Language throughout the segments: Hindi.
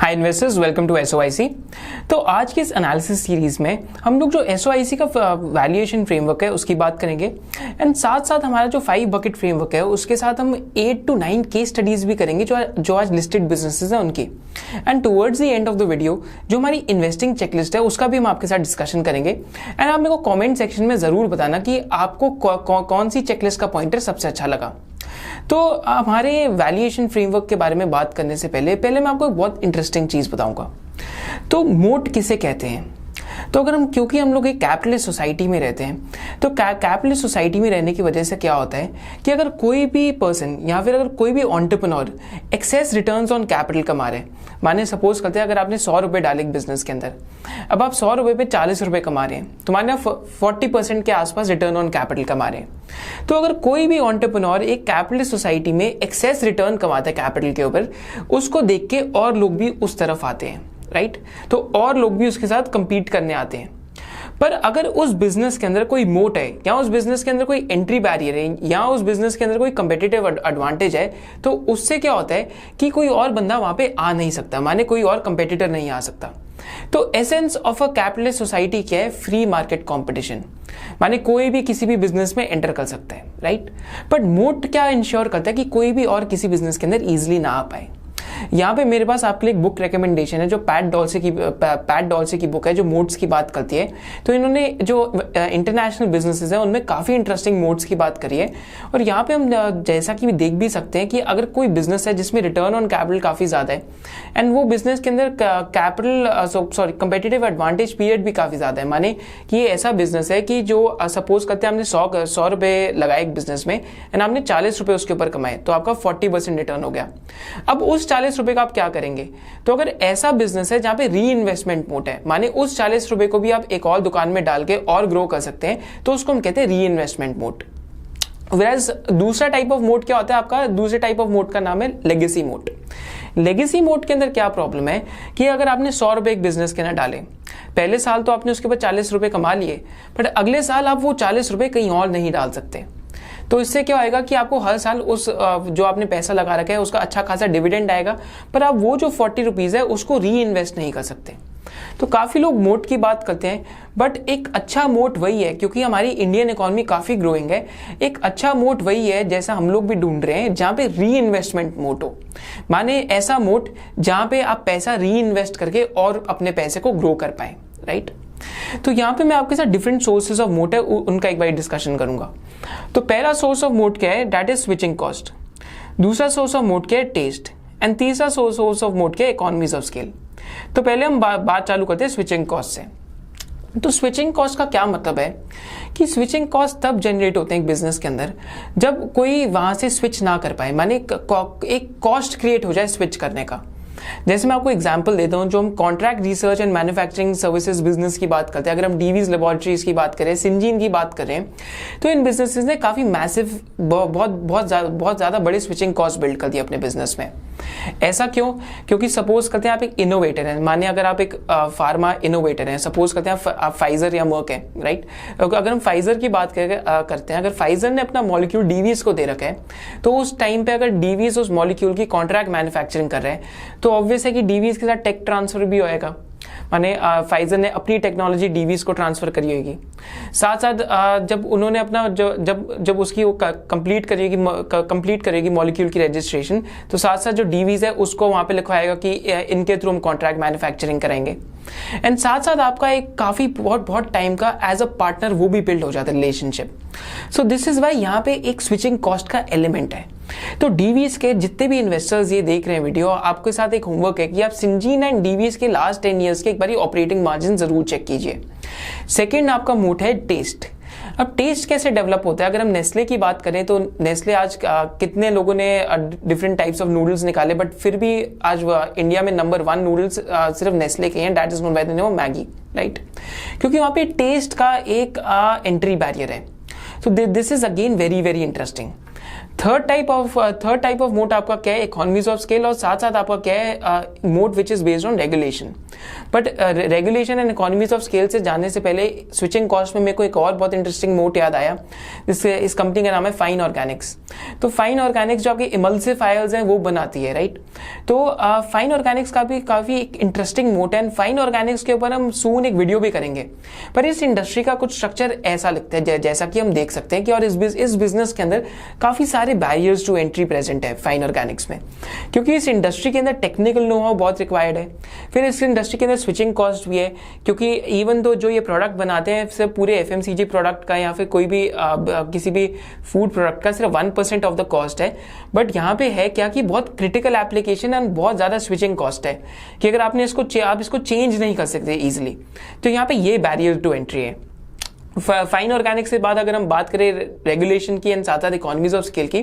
Hi investors, welcome to SOIC. तो आज की इस एनालिसिस सीरीज में हम लोग जो एसओआईसी का वैल्यूएशन फ्रेमवर्क है उसकी बात करेंगे एंड साथ साथ हमारा जो 5 बकेट फ्रेमवर्क है उसके साथ हम 8 to 9 केस स्टडीज भी करेंगे जो आज लिस्टेड बिजनेसेस हैं उनकी। And towards the end of the video जो हमारी इन्वेस्टिंग चेकलिस्ट है उसका भी हम आपके साथ डिस्कशन करेंगे। एंड आप मेरे को कॉमेंट सेक्शन में जरूर बताना कि आपको कौन सी चेकलिस्ट का पॉइंटर सबसे अच्छा लगा। तो हमारे वैल्यूएशन फ्रेमवर्क के बारे में बात करने से पहले मैं आपको एक बहुत इंटरेस्टिंग चीज बताऊंगा। तो मोट किसे कहते हैं? तो अगर क्योंकि हम लोग एक कैपिटलिस्ट सोसाइटी में रहते हैं तो कैपिटलिस्ट सोसाइटी में रहने की वजह से क्या होता है कि अगर कोई भी पर्सन या फिर अगर कोई भी entrepreneur excess returns on capital कमा रहे, माने सपोज करते हैं अगर आपने 100 रुपए डाले एक बिजनेस के अंदर, अब आप 100 रुपए पे 40 रुपए कमा रहे हैं तो माने 40% के आसपास रिटर्न ऑन कैपिटल कमा रहे हैं। तो अगर कोई भी एंटरप्रेन्योर एक कैपिटलिस्ट सोसाइटी में एक्सेस रिटर्न कमाता है कैपिटल के ऊपर, उसको देख के और लोग भी उस तरफ आते हैं, राइट? तो और लोग भी उसके साथ कंपीट करने आते हैं। पर अगर उस बिजनेस के अंदर कोई मोट है या उस बिजनेस के अंदर कोई एंट्री बैरियर है या उस बिजनेस के अंदर कोई कंपेटिटिव एडवांटेज है, तो उससे क्या होता है कि कोई और बंदा वहां पे आ नहीं सकता, माने कोई और कंपेटिटर नहीं आ सकता। तो essence of a capitalist society क्या है? फ्री मार्केट कंपटीशन, माने कोई भी किसी भी बिजनेस में एंटर कर सकता है, राइट? बट मोट क्या इंश्योर करता है कि कोई भी और किसी बिजनेस के अंदर इजिली ना आ पाए। यहाँ पे मेरे पास आपके लिए एक बुक रिकमेंडेशन है जो पैट डॉल्से की बुक है जो मोड्स की बात करती है। तो इन्होंने जो इंटरनेशनल बिजनेसेस हैं उनमें काफी इंटरेस्टिंग मोड्स की बात करी है। और यहाँ पे हम जैसा कि देख भी सकते हैं कि अगर कोई बिजनेस है जिसमें रिटर्न ऑन कैपिटल काफी ज्यादा है एंड वो बिजनेस के अंदर कंपेटिटिव एडवांटेज पीरियड भी काफी ज्यादा है, माने कि ये ऐसा बिजनेस है कि जो सपोज करते हैं हमने 100 रुपए लगाए एक बिजनेस में एंड आपने 40 रुपए उसके ऊपर कमाए तो आपका 40% रिटर्न हो गया। अब उस 40 रुपए का आप क्या करेंगे? तो अगर ऐसा बिजनेस है जहां पे री इन्वेस्टमेंट मोड है, माने उस 40 रुपए को भी आप एक और दुकान में डाल के और ग्रो कर सकते हैं, तो उसको हम कहते हैं री इन्वेस्टमेंट मोड। Whereas दूसरा टाइप ऑफ मोड क्या होता है आपका? दूसरे टाइप ऑफ मोड का नाम है लेगेसी मोड। लेगेसी मोड के अंदर क्या प्रॉब्लम है कि अगर आपने 100 रुपए एक बिजनेस के अंदर डाले, पहले साल तो आपने उसके ऊपर 40 रुपए कमा लिए, बट अगले साल आप वो 40 रुपए कहीं और नहीं डाल सकते। तो इससे क्या होएगा कि आपको हर साल उस जो आपने पैसा लगा रखा है उसका अच्छा खासा डिविडेंड आएगा, पर आप वो जो 40 रुपीज है उसको री इन्वेस्ट नहीं कर सकते। तो काफी लोग मोट की बात करते हैं, बट एक अच्छा मोट वही है, क्योंकि हमारी इंडियन इकोनॉमी काफी ग्रोइंग है, एक अच्छा मोट वही है जैसा हम लोग भी ढूंढ रहे हैं जहां पे री इन्वेस्टमेंट मोट हो, माने ऐसा मोट जहां पे आप पैसा री इन्वेस्ट करके और अपने पैसे को ग्रो कर पाए, राइट? तो यहाँ पे मैं आपके साथ डिफरेंट सोर्सेज ऑफ मोट है उनका एक बार डिस्कशन करूंगा। तो पहला सोर्स ऑफ मोट क्या है? That is switching cost. दूसरा सोर्स ऑफ मोट क्या है? टेस्ट। एंड तीसरा सोर्स ऑफ मोट क्या है? Economies of scale. तो पहले हम बात चालू करते हैं स्विचिंग कॉस्ट से। तो स्विचिंग कॉस्ट का क्या मतलब है कि स्विचिंग कॉस्ट तब जनरेट होते हैं एक बिजनेस के अंदर जब कोई वहां से स्विच ना कर पाए, माने एक कॉस्ट क्रिएट हो जाए स्विच करने का। जैसे मैं आपको एग्जांपल देता हूं, जो हम contract research and manufacturing services business की बात करते हैं, अगर हम डीवीज लेबोरेटरीज की बात करें, सिंजीन की बात करें, तो इन बिजनेसेस ने काफी मैसिव बहुत ज्यादा बड़े स्विचिंग कॉस्ट बिल्ड कर दिए अपने बिजनेस में। ऐसा क्यों? क्योंकि सपोज करते हैं आप एक इनोवेटर हैं, मानिए अगर आप एक फार्मा इनोवेटर हैं, सपोज करते हैं आप फाइजर या मर्क है, राइट? अगर हम फाइजर की बात करते हैं, अगर फाइजर ने अपना मॉलिक्यूल डीवीज को दे रखा है, तो उस टाइम पे अगर डीवीज उस मॉलिक्यूल की कॉन्ट्रैक्ट मैन्युफैक्चरिंग कर रहे हैं तो ऑब्वियस है कि डीवीज के साथ टेक ट्रांसफर भी होएगा, माने फाइजर ने अपनी टेक्नोलॉजी डीवीज को ट्रांसफर करी होगी। साथ साथ जब उन्होंने अपना जब उसकी वो कंप्लीट करेगी मॉलिक्यूल की रजिस्ट्रेशन, तो साथ साथ जो डीवीज है उसको वहां पे लिखवाएगा कि इनके थ्रू हम कॉन्ट्रैक्ट मैन्युफैक्चरिंग करेंगे। एंड साथ साथ आपका एक काफी बहुत टाइम का एज अ पार्टनर वो भी बिल्ड हो जाता है relationship. So this is why यहाँ पे एक स्विचिंग कॉस्ट का एलिमेंट है। तो डीवीज के जितने भी इन्वेस्टर्स ये देख रहे हैं वीडियो, आपके साथ एक होमवर्क है कि आप सिंजीन एंड डीवीज के लास्ट 10 ईयर्स के एक बार ऑपरेटिंग मार्जिन जरूर चेक कीजिए। सेकंड आपका मोट है टेस्ट। अब टेस्ट कैसे डेवलप होता है? अगर हम नेस्ले की बात करें तो नेस्ले आज कितने लोगों ने डिफरेंट टाइप्स ऑफ नूडल्स निकाले, बट फिर भी आज इंडिया में नंबर 1 नूडल्स सिर्फ नेस्ले के हैं, that is known by the name of Maggi, right? क्योंकि वहां पे टेस्ट का एक एंट्री बैरियर है। सो this is again very very interesting. Third type of mode आपका क्या है? Economies of scale. और साथ साथ आपका क्या है? Mode which is based on regulation. But regulation and economies of scale से जाने से पहले स्विचिंग कॉस्ट में मेरे को एक और बहुत इंटरेस्टिंग मोट याद आया, जिससे इस कंपनी का नाम है फाइन ऑर्गेनिक्स। तो फाइन ऑर्गेनिक्स जो आपके इमल्सिफायर्स हैं वो बनाती है, राइट। तो फाइन ऑर्गेनिक्स का भी काफी एक इंटरेस्टिंग मोट है, एंड फाइन ऑर्गेनिक्स के ऊपर हम सून एक वीडियो भी करेंगे। पर इस इंडस्ट्री का कुछ स्ट्रक्चर ऐसा लगता है जैसा कि हम देख सकते हैं कि और इस बिजनेस के अंदर काफी सारे बैरियर्स टू एंट्री प्रेजेंट है फाइन ऑर्गेनिक्स में, क्योंकि इस इंडस्ट्री के अंदर टेक्निकल नो हाउ बहुत रिक्वायर्ड है। फिर इस इंडस्ट्री के अंदर स्विचिंग कॉस्ट भी है, क्योंकि इवन दो जो ये प्रोडक्ट बनाते हैं सिर्फ पूरे एफएमसीजी प्रोडक्ट का या फिर कोई भी किसी भी फूड प्रोडक्ट का सिर्फ 1% ऑफ द कॉस्ट है, बट यहाँ पे है क्या कि बहुत क्रिटिकल एप्लीकेशन एंड बहुत ज्यादा स्विचिंग कॉस्ट है कि अगर आपने आप इसको चेंज नहीं कर सकते इजिली, तो यहाँ पे ये बैरियर टू एंट्री है। फाइन ऑर्गेनिक्स के बाद अगर हम बात करें रेगुलेशन की एंड साथ साथ इकोनॉमीज ऑफ स्केल की,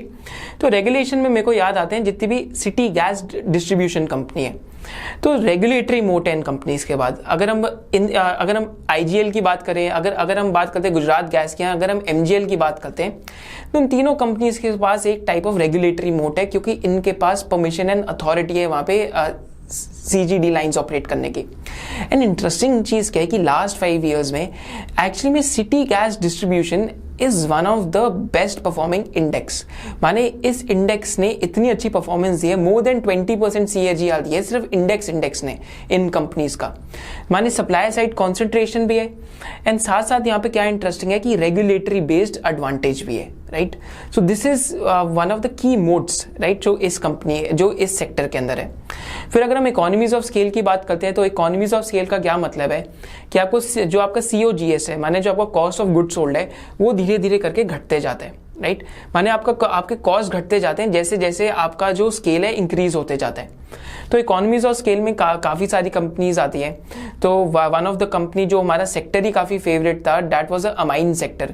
तो रेगुलेशन में मेरे को याद आते हैं जितनी भी सिटी गैस डिस्ट्रीब्यूशन कंपनी है, तो रेगुलेटरी मोट है इन कंपनीज के बाद। अगर हम आईजीएल की बात करें, अगर हम बात करते हैं गुजरात गैस की, अगर हम एमजीएल की बात करते हैं, तो इन तीनों कंपनीज के पास एक टाइप ऑफ रेगुलेटरी मोट है, क्योंकि इनके पास परमिशन एंड अथॉरिटी है वहां पे CGD लाइंस ऑपरेट करने की। एंड इंटरेस्टिंग चीज क्या है कि लास्ट 5 years में एक्चुअली में city gas distribution is one of the best performing index. माने इस इंडेक्स ने इतनी अच्छी परफॉर्मेंस दी है, मोर देन 20% CAGR दी है सिर्फ इंडेक्स ने इन कंपनीज का। माने सप्लाई साइड कॉन्सेंट्रेशन भी है, एंड साथ साथ यहाँ पे क्या इंटरेस्टिंग है कि रेगुलेटरी बेस्ड एडवांटेज भी है, right. So this is one of the key modes, right, जो इस सेक्टर के अंदर है। फिर अगर हम इकोनॉमीज ऑफ स्केल की बात करते हैं, तो इकोनॉमीज ऑफ स्केल का क्या मतलब है कि आपको जो आपका COGS है, माने जो आपका कॉस्ट ऑफ गुड्स सोल्ड है, वो धीरे धीरे करके घटते जाते हैं, राइट। माने आपके कॉस्ट घटते जाते हैं जैसे जैसे आपका जो स्केल है इंक्रीज होते जाता है। तो इकोनॉमीज ऑफ स्केल में काफी सारी कंपनीज आती हैं। तो वन ऑफ द कंपनी जो हमारा सेक्टर ही काफी फेवरेट था, that was a amine sector.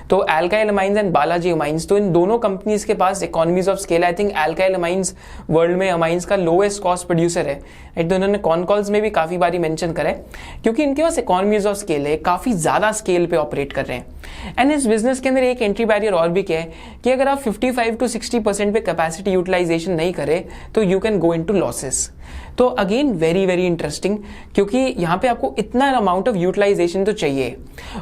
तो alkyl amines and Balaji amines, तो इन दोनों कंपनीज के पास economies of scale, I think alkyl amines world में अमाइंस का लोएस्ट कॉस्ट प्रोड्यूसर है, तो इन्होंने कॉन कॉल्स में भी काफी बारी मेंशन करा है, क्योंकि इनके पास इकोनॉमीज ऑफ स्केल है, काफी ज्यादा स्केल पे ऑपरेट कर रहे हैं। एंड इस बिजनेस के अंदर एक एंट्री बैरियर और भी क्या है कि अगर आप 55 to 60% पे कैपेसिटी यूटिलाइजेशन नहीं करें तो you can go into losses. तो अगेन वेरी वेरी इंटरेस्टिंग, क्योंकि यहाँ पे आपको इतना अमाउंट ऑफ यूटिलाइजेशन तो चाहिए।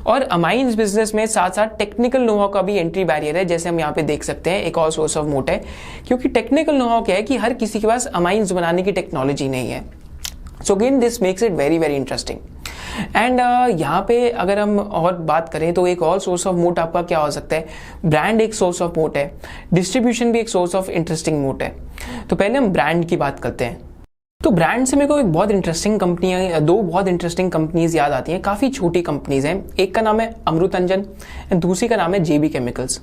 और अमाइंस बिजनेस में साथ साथ टेक्निकल नोहाउ का भी एंट्री बैरियर है, जैसे हम यहाँ पे देख सकते हैं एक और सोर्स ऑफ मोट है, क्योंकि टेक्निकल नोहाउ क्या है कि हर किसी के पास अमाइंस बनाने की टेक्नोलॉजी नहीं है। So again this makes it very very interesting. And यहाँ पे अगर हम और बात करें तो एक और सोर्स ऑफ मोट आपका क्या हो सकता है, ब्रांड एक सोर्स ऑफ मोट है, डिस्ट्रीब्यूशन भी एक सोर्स ऑफ इंटरेस्टिंग मोट है। तो पहले हम ब्रांड की बात करते हैं। तो ब्रांड से मेरे को एक बहुत इंटरेस्टिंग कंपनियां, दो बहुत इंटरेस्टिंग कंपनीज याद आती हैं, काफी छोटी कंपनीज हैं। एक का नाम है अमृतंजन एंड दूसरी का नाम है JB केमिकल्स।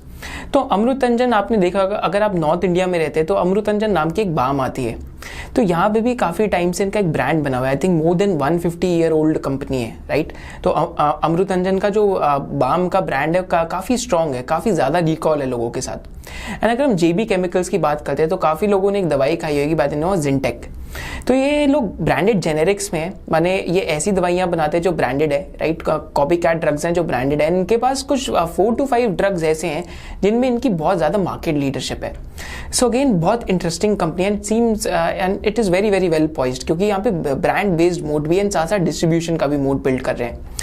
तो अमृतंजन आपने देखा होगा, अगर आप नॉर्थ इंडिया में रहते हैं तो अमृतंजन नाम की एक बाम आती है, तो यहाँ पे भी काफी टाइम से इनका एक ब्रांड बना हुआ है। I think more than 150 year old company है, राइट। तो अमृतंजन का जो बाम का ब्रांड है काफी स्ट्रॉन्ग है, काफी ज्यादा रिकॉल है लोगों के साथ। एंड अगर हम JB केमिकल्स की बात करते हैं तो काफी लोगों ने एक दवाई खाई होगी बाय द नेम ऑफ जिंटेक। तो ये लोग ब्रांडेड जेनेरिक्स में है, माने ये ऐसी दवाइयां बनाते हैं जो ब्रांडेड है, राइट। कॉपी कैट ड्रग्स हैं जो ब्रांडेड है। इनके पास कुछ 4 to 5 ड्रग्स ऐसे हैं जिनमें इनकी बहुत ज्यादा मार्केट लीडरशिप है। सो अगेन बहुत interesting company and seems and it is very very well poised, क्योंकि यहाँ पे ब्रांड बेस्ड मोड भी है, साथ साथ डिस्ट्रीब्यूशन का भी मोड बिल्ड कर रहे हैं।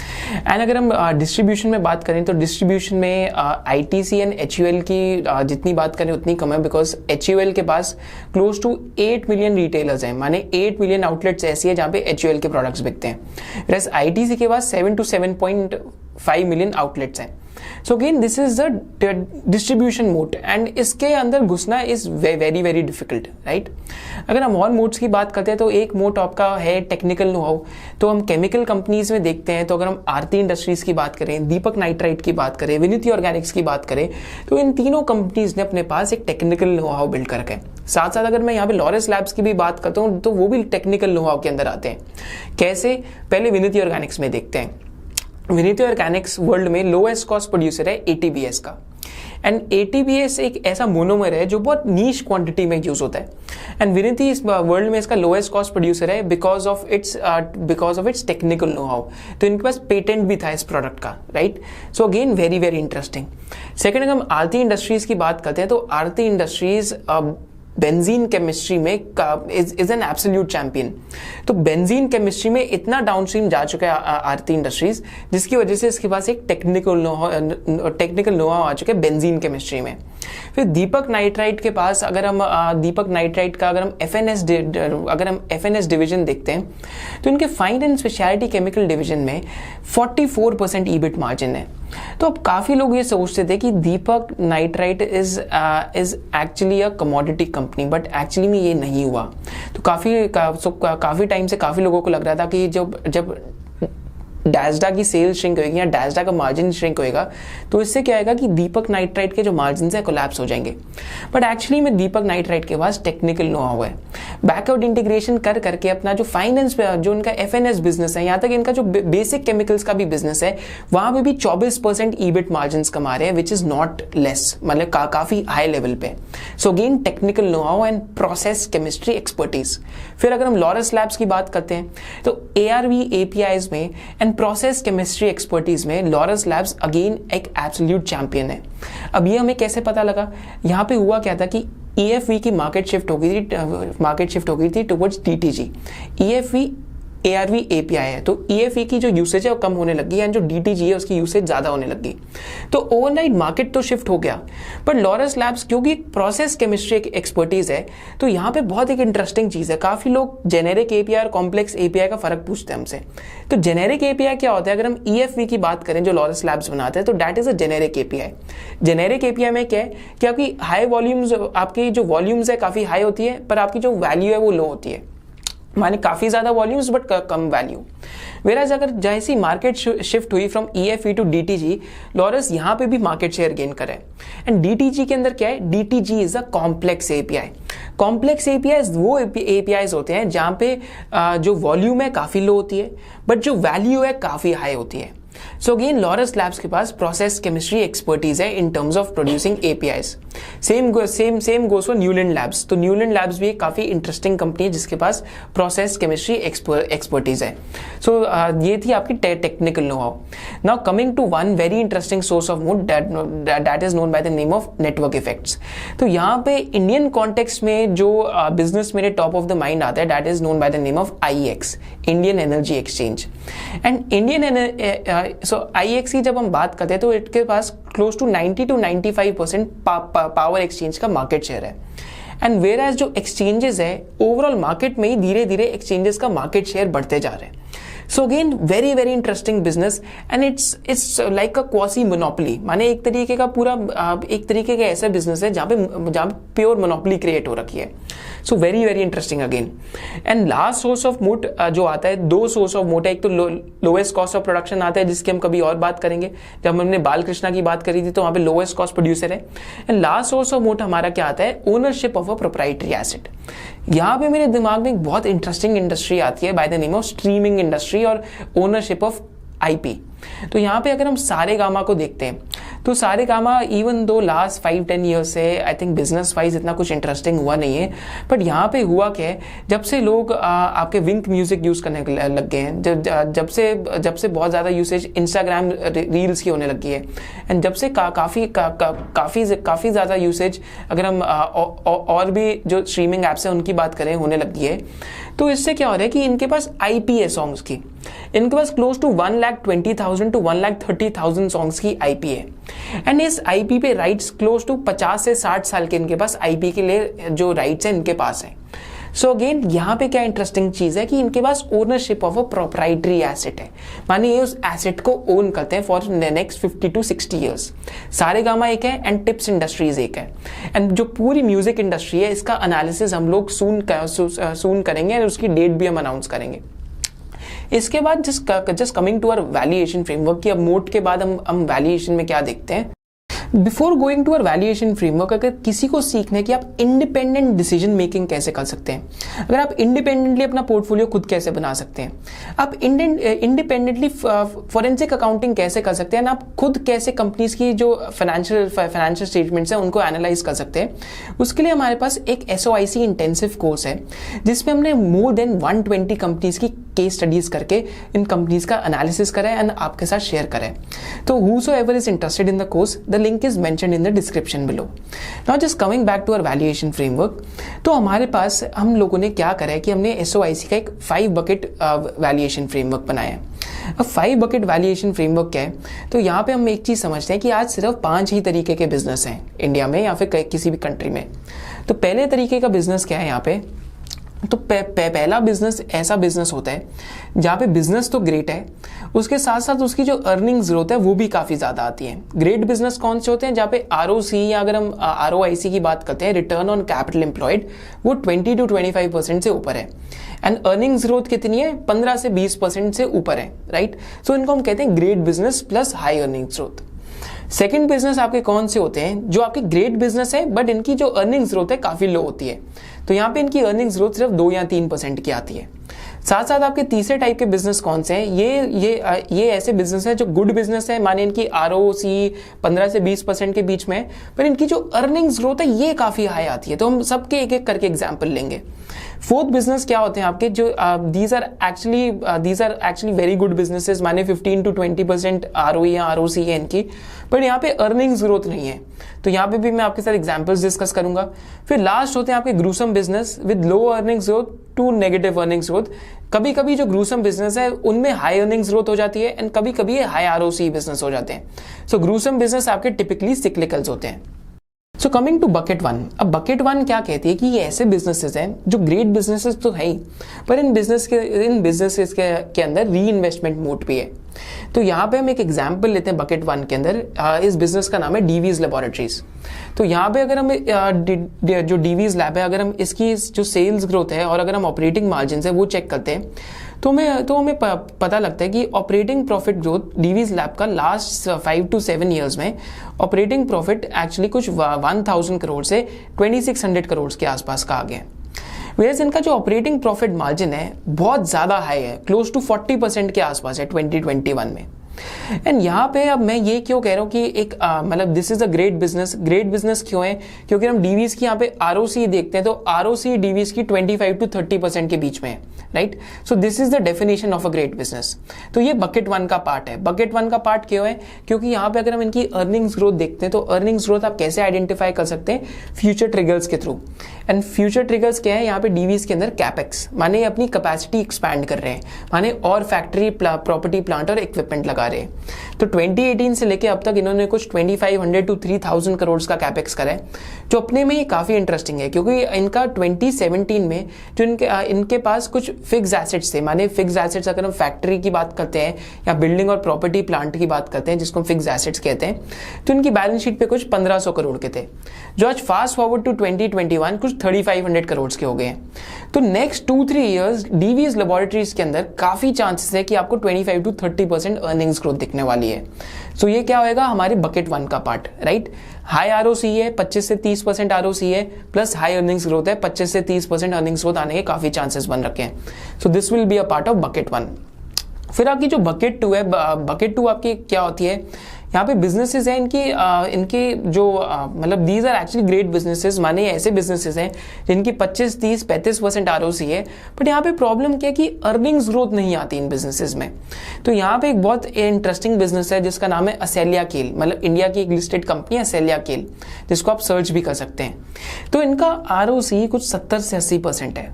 एंड अगर हम डिस्ट्रीब्यूशन में बात करें तो डिस्ट्रीब्यूशन में ITC एंड HUL की जितनी बात करें उतनी कम है, बिकॉज HUL के पास क्लोज टू 8 मिलियन रिटेलर्स हैं, माने 8 मिलियन आउटलेट्स ऐसी है जहां पे HUL के प्रोडक्ट्स बिकते हैं। वैसे ITC के पास 7 to 7.5 मिलियन आउटलेट्स हैं। So again this is the distribution mode and इसके अंदर घुसना is very very difficult, right. अगर हम और मोड्स की बात करते हैं तो एक मोड आपका है टेक्निकल नोहाउ। तो हम केमिकल कंपनीज में देखते हैं, तो अगर हम आरती इंडस्ट्रीज की बात करें, दीपक नाइट्राइट की बात करें, विनीति ऑर्गेनिक्स की बात करें, तो इन तीनों कंपनीज ने अपने पास एक टेक्निकल नोहाउ बिल्ड कर रखा है। साथ साथ अगर मैं यहाँ पे लॉरेस लैब्स की भी बात करता हूँ तो वो भी टेक्निकल नोहाउ के अंदर आते हैं। कैसे, पहले विनीति ऑर्गेनिक्स में देखते हैं। विनीति ऑर्गेनिक्स वर्ल्ड में लोएस्ट कॉस्ट प्रोड्यूसर है ATBS का। एंड ATBS एक ऐसा मोनोमर है जो बहुत नीश क्वांटिटी में यूज होता है। एंड विनीति इस वर्ल्ड में इसका लोएस्ट कॉस्ट प्रोड्यूसर है because of its technical know how. तो इनके पास पेटेंट भी था इस प्रोडक्ट का, right. So again very very interesting. Second, अगर हम आरती इंडस्ट्रीज की बात करते हैं तो आरती इंडस्ट्रीज बेंजीन केमिस्ट्री में इज एन एब्सोल्यूट चैंपियन। तो बेंजीन केमिस्ट्री में इतना डाउनस्ट्रीम जा चुका है आरती इंडस्ट्रीज, जिसकी वजह से इसके पास एक टेक्निकल नो हाउ आ चुका है बेंजीन केमिस्ट्री में। फिर दीपक नाइट्राइट के पास अगर हम दीपक नाइट्राइट का अगर हम एफएनएस डिवीजन देखते हैं तो इनके fine and speciality chemical division में 44% ईबिट मार्जिन है। तो अब काफी लोग ये सोचते थे कि Deepak nitrite is actually a commodity company, but actually में ये नहीं हुआ। तो काफी टाइम से काफी लोगों को लग रहा था कि जब डैजडा की सेल श्रिंक होगी या डैजडा का मार्जिन श्रिंक होएगा तो इससे क्या आएगा कि दीपक नाइट्राइट के जो मार्जिन है कोलैप्स हो जाएंगे। बट एक्चुअली में दीपक नाइट्राइट के पास टेक्निकल नो हाउ है, बैकआउट इंटीग्रेशन कर करके अपना जो फाइनेंस जो उनका एफएनएस बिजनेस है, यहाँ तक इनका जो बेसिक केमिकल्स का भी बिजनेस है, वहां पे भी 24% ईबिट मार्जिन कमा रहे हैं, विच इज नॉट लेस, मतलब काफी हाई लेवल पे। So again technical know how and process chemistry expertise. फिर अगर हम लॉरस लैब्स की बात करते हैं तो ARV APIs में एंड प्रोसेस केमिस्ट्री एक्सपर्टीज में लॉरस लैब्स अगेन एक एब्सोल्यूट चैंपियन है। अब ये हमें कैसे पता लगा? यहाँ पे हुआ क्या था कि EFV की मार्केट शिफ्ट हो गई थी towards DTG। EFV ARV API है, तो EFE की जो यूसेज है वो कम होने लगी है एंड जो DTG है उसकी यूसेज ज्यादा होने लगी। तो ओवरनाइट मार्केट तो शिफ्ट हो गया, पर लॉरस लैब्स क्योंकि प्रोसेस केमिस्ट्री एक एक्सपर्टीज है, तो यहाँ पे बहुत एक इंटरेस्टिंग चीज है। काफी लोग जेनेरिक API और कॉम्प्लेक्स API का फर्क पूछते हैं हमसे। तो जेनेरिक API क्या होता है? अगर हम EFV की बात करें जो लॉरस लैब्स बनाते हैं, तो that is a generic API। Generic API में क्या है कि आपकी हाई वॉल्यूम्स, आपकी जो वॉल्यूम्स है काफी हाई होती है, पर आपकी जो वैल्यू है वो लो होती है, माने काफी ज्यादा वॉल्यूम्स बट कम वैल्यू। वेराज अगर जैसी मार्केट शिफ्ट हुई from EFE to DTG, Laurus यहाँ पे भी मार्केट शेयर गेन करे। एंड DTG के अंदर क्या है? DTG is a complex API। Complex APIs वो APIs होते हैं जहाँ पे जो वॉल्यूम है काफी लो होती है, बट जो वैल्यू है काफी हाई होती है। सो अगेन लॉरस लैब्स के पास प्रोसेस केमिस्ट्री एक्सपर्टीज है in terms of producing APIs। Same goes for Neuland labs. तो न्यूलैंड लैब्स भी एक काफी इंटरेस्टिंग कंपनी है जिसके पास प्रोसेस केमिस्ट्री एक्सपर्टीज है। सो ये थी आपकी technical know how. Now coming to one very interesting source of moat that is known by the name of network effects. तो यहाँ पे इंडियन कॉन्टेक्स्ट में जो बिजनेस मेरे टॉप ऑफ द माइंड आता है, that is known by the name of IEX, Indian energy exchange. And IEX की जब हम बात करते हैं तो इसके पास close to 90 to 95% power exchange का मार्केट शेयर है। एंड वेयर एज जो एक्सचेंजेस है ओवरऑल मार्केट में ही धीरे धीरे एक्सचेंजेस का मार्केट शेयर बढ़ते जा रहे हैं। So again very very interesting business and it's like a quasi monopoly, माने एक तरीके का ऐसा बिजनेस है जहाँ पे प्योर मोनोपोली क्रिएट हो रखी है। So very very interesting again. And last source of मोट जो आता है, दो सोर्स ऑफ मोट है। एक तो लोएस्ट कॉस्ट ऑफ प्रोडक्शन आता है जिसकी हम कभी और बात करेंगे, जब हमने बालकृष्णा की बात करी थी तो वहां पे लोएस्ट कॉस्ट प्रोड्यूसर है। एंड लास्ट सोर्स ऑफ मोट हमारा क्या आता है? Ownership of a proprietary asset. यहाँ पे मेरे दिमाग में एक बहुत इंटरेस्टिंग इंडस्ट्री आती है bye the name of streaming industry और ओनरशिप ऑफ IP। तो यहाँ पे अगर हम सारे गामा को देखते हैं तो सारे gamma even though last 5-10 years से आई थिंक बिजनेस वाइज इतना कुछ इंटरेस्टिंग हुआ नहीं है, बट यहाँ पे हुआ क्या है, जब से लोग आपके विंक म्यूजिक यूज करने लग गए हैं, जब से बहुत ज्यादा यूसेज इंस्टाग्राम रील्स की होने लगी है, एंड जब से काफी ज्यादा यूसेज अगर हम और भी जो स्ट्रीमिंग एप्स है उनकी बात करें होने लगी है, तो इससे क्या हो रहा है कि इनके पास IP है सॉन्ग्स की। इनके पास क्लोज टू 1,20,000 to 1,30,000 सॉन्ग्स की IP है। एंड इस IP पे राइट्स क्लोज टू 50 से 60 साल के इनके पास IP के लिए जो राइट्स है इनके पास है। सो अगेन यहाँ पे क्या इंटरेस्टिंग चीज है कि इनके पास ownership of a proprietary asset है, माने ये उस एसेट को ओन करते हैं for next 50 to 60 years. Saregama एक है एंड टिप्स इंडस्ट्रीज एक है। एंड जो पूरी म्यूजिक इंडस्ट्री है इसका एनालिसिस हम लोग सून करेंगे और उसकी डेट भी हम अनाउंस करेंगे। इसके बाद just coming to our valuation framework की, अब मोट के बाद हम वैल्यूएशन में क्या देखते हैं। Before going to our valuation framework, अगर किसी को सीखना है कि आप इंडिपेंडेंट डिसीजन मेकिंग कैसे कर सकते हैं, अगर आप इंडिपेंडेंटली अपना पोर्टफोलियो खुद कैसे बना सकते हैं, आप इंडिपेंडेंटली फॉरेंसिक अकाउंटिंग कैसे कर सकते हैं, आप खुद कैसे कंपनीज की जो फाइनेंशियल स्टेटमेंट्स हैं उनको एनालाइज कर सकते हैं, उसके लिए हमारे पास एक SOIC इंटेंसिव कोर्स है जिसमें हमने मोर देन 120 कंपनीज की केस स्टडीज करके इन कंपनीज का एनालिसिस करें एंड आपके साथ शेयर करें। तो whosoever is interested in the course, the link link is mentioned in the description below. Now just coming back to our valuation framework, तो हमारे पास हम लोगों ने क्या करा है कि हमने SOIC का एक 5 bucket valuation framework बनाया है. अब 5 bucket valuation framework क्या है? तो यहाँ पे हम एक चीज़ समझते हैं कि आज सिर्फ 5 ही तरीके के बिजनेस हैं इंडिया में या फिर किसी भी कंट्री में. तो पहले तरीके का बिजनेस क्या है यहाँ पे? तो पहला बिजनेस ऐसा बिजनेस होता है जहाँ पे बिजनेस तो ग्रेट है, उसके साथ साथ उसकी जो अर्निंग्स ग्रोथ है वो भी काफ़ी ज़्यादा आती है. ग्रेट बिजनेस कौन से होते हैं? जहाँ पे ROC या अगर हम ROIC की बात करते हैं, रिटर्न ऑन कैपिटल एम्प्लॉयड, वो 20 to 25% से ऊपर है. एंड अर्निंग्स ग्रोथ कितनी है? 15 से 20% से ऊपर है. राइट. सो इनको हम कहते हैं great business plus high earnings growth. Second business आपके कौन से होते हैं? जो आपके ग्रेट बिजनेस है बट इनकी जो अर्निंग्स ग्रोथ है काफ़ी लो होती है. तो यहाँ पे इनकी अर्निंग्स ग्रोथ सिर्फ 2 या 3% की आती है. साथ साथ आपके तीसरे टाइप के बिजनेस कौन से हैं? ये ऐसे बिजनेस है जो गुड बिजनेस है, माने इनकी ROC 15 से 20% के बीच में है, पर इनकी जो अर्निंग्स ग्रोथ है ये काफ़ी हाई आती है. तो हम सबके एक एक करके एग्जाम्पल लेंगे. फोर्थ बिजनेस क्या होते हैं आपके? जो these are actually very good businesses, माने 15 to 20% ROE या ROC है इनकी, पर यहाँ पे अर्निंग्स ग्रोथ नहीं है. तो यहाँ पे भी मैं आपके साथ एग्जांपल्स डिस्कस करूंगा. फिर लास्ट होते हैं आपके gruesome business with low earnings growth to negative earnings growth. कभी कभी जो ग्रूसम बिजनेस है उनमें हाई अर्निंग्स ग्रोथ हो जाती है एंड कभी कभी हाई ROC बिजनेस हो जाते हैं. सो ग्रूसम बिजनेस आपके टिपिकली सिक्लिकल्स होते हैं. So coming to bucket 1. अब बकेट 1 क्या कहती है कि ये ऐसे बिजनेसेस हैं जो ग्रेट बिजनेसेस तो है ही, पर इन बिजनेसेस के अंदर री इन्वेस्टमेंट मोड भी है. तो यहाँ पे हम एक एग्जांपल लेते हैं बकेट 1 के अंदर. इस बिजनेस का नाम है डीवीज लेबोरेटरीज. तो यहाँ पे अगर हम जो डीवीज लैब है, अगर हम इसकी जो सेल्स ग्रोथ है और अगर हम ऑपरेटिंग मार्जिन है वो चेक करते हैं तो हमें पता लगता है कि operating profit growth Divi's lab का लास्ट 5 to 7 ईयर्स में ऑपरेटिंग प्रॉफिट एक्चुअली कुछ 1000 करोड़ से 2600 करोड़ के आसपास का आ गया. वेयरस इनका जो ऑपरेटिंग प्रॉफिट मार्जिन है बहुत ज़्यादा हाई है, क्लोज टू 40% के आसपास है 2021 में. एंड यहाँ पे अब मैं ये क्यों कह रहा हूँ कि एक मतलब this is a great business क्यों है? क्योंकि हम डीवीज की यहाँ पे ROC देखते हैं तो ROC डीवीज की 25 to 30% के बीच में है. Right. So this is the definition of a great business. तो ये बकेट 1 का पार्ट है. बकेट 1 का पार्ट क्यों है? क्योंकि यहाँ पे अगर हम इनकी अर्निंग्स ग्रोथ देखते हैं तो अर्निंग्स ग्रोथ आप कैसे आइडेंटिफाई कर सकते हैं? फ्यूचर ट्रिगर्स के थ्रू. एंड फ्यूचर ट्रिगर्स क्या है? यहाँ पे डीवीज के अंदर कैपेक्स, माने अपनी कैपेसिटी एक्सपैंड कर रहे हैं, माने और फैक्ट्री प्रॉपर्टी प्लांट और इक्विपमेंट लगा रहे हैं. तो 2018 से लेके अब तक इन्होंने कुछ 2500 to 3000 करोड़ का कैपेक्स करा है, जो अपने में ही काफ़ी इंटरेस्टिंग है. क्योंकि इनका 2017 में जो इनके पास कुछ फिक्स एसेट्स थे, माने फिक्स एसेट्स अगर हम फैक्ट्री की बात करते हैं या बिल्डिंग और प्रॉपर्टी प्लांट की बात करते हैं जिसको हम फिक्स एसेट्स कहते हैं, तो इनकी बैलेंस शीट पे कुछ 1500 करोड़ के थे, जो आज फास्ट फॉरवर्ड टू 2021 कुछ 3500 करोड़ के हो गए हैं. तो नेक्स्ट 2-3 ईयर्स डीवीज लेबोरेटरीज के अंदर काफ़ी चांसेस है कि आपको 25 to 30% अर्निंग्स ग्रोथ दिखने वाली है. सो ये क्या होएगा? हमारे बकेट 1 का पार्ट. राइट. हाई ROC है, 25 से 30% ROC है, प्लस हाई अर्निंग्स ग्रोथ है, 25 से 30% अर्निंग्स ग्रोथ आने के काफ़ी चांसेस बन रखे हैं. So this will be a part of bucket 1. फिर आपकी जो बकेट 2 है, बकेट 2 आपकी क्या होती है? यहाँ पे बिजनेसेस हैं इनके जो मतलब these are actually great businesses, माने ऐसे बिजनेसेस हैं जिनकी 25, 30, 35% ROC है, बट यहाँ पे प्रॉब्लम क्या है कि अर्निंग्स ग्रोथ नहीं आती इन बिजनेसेस में. तो यहाँ पे एक बहुत इंटरेस्टिंग बिजनेस है जिसका नाम है असेलिया केल, मतलब इंडिया की एक लिस्टेड कंपनी असेलिया केल, जिसको आप सर्च भी कर सकते हैं. तो इनका ROC कुछ 70 से 80% है.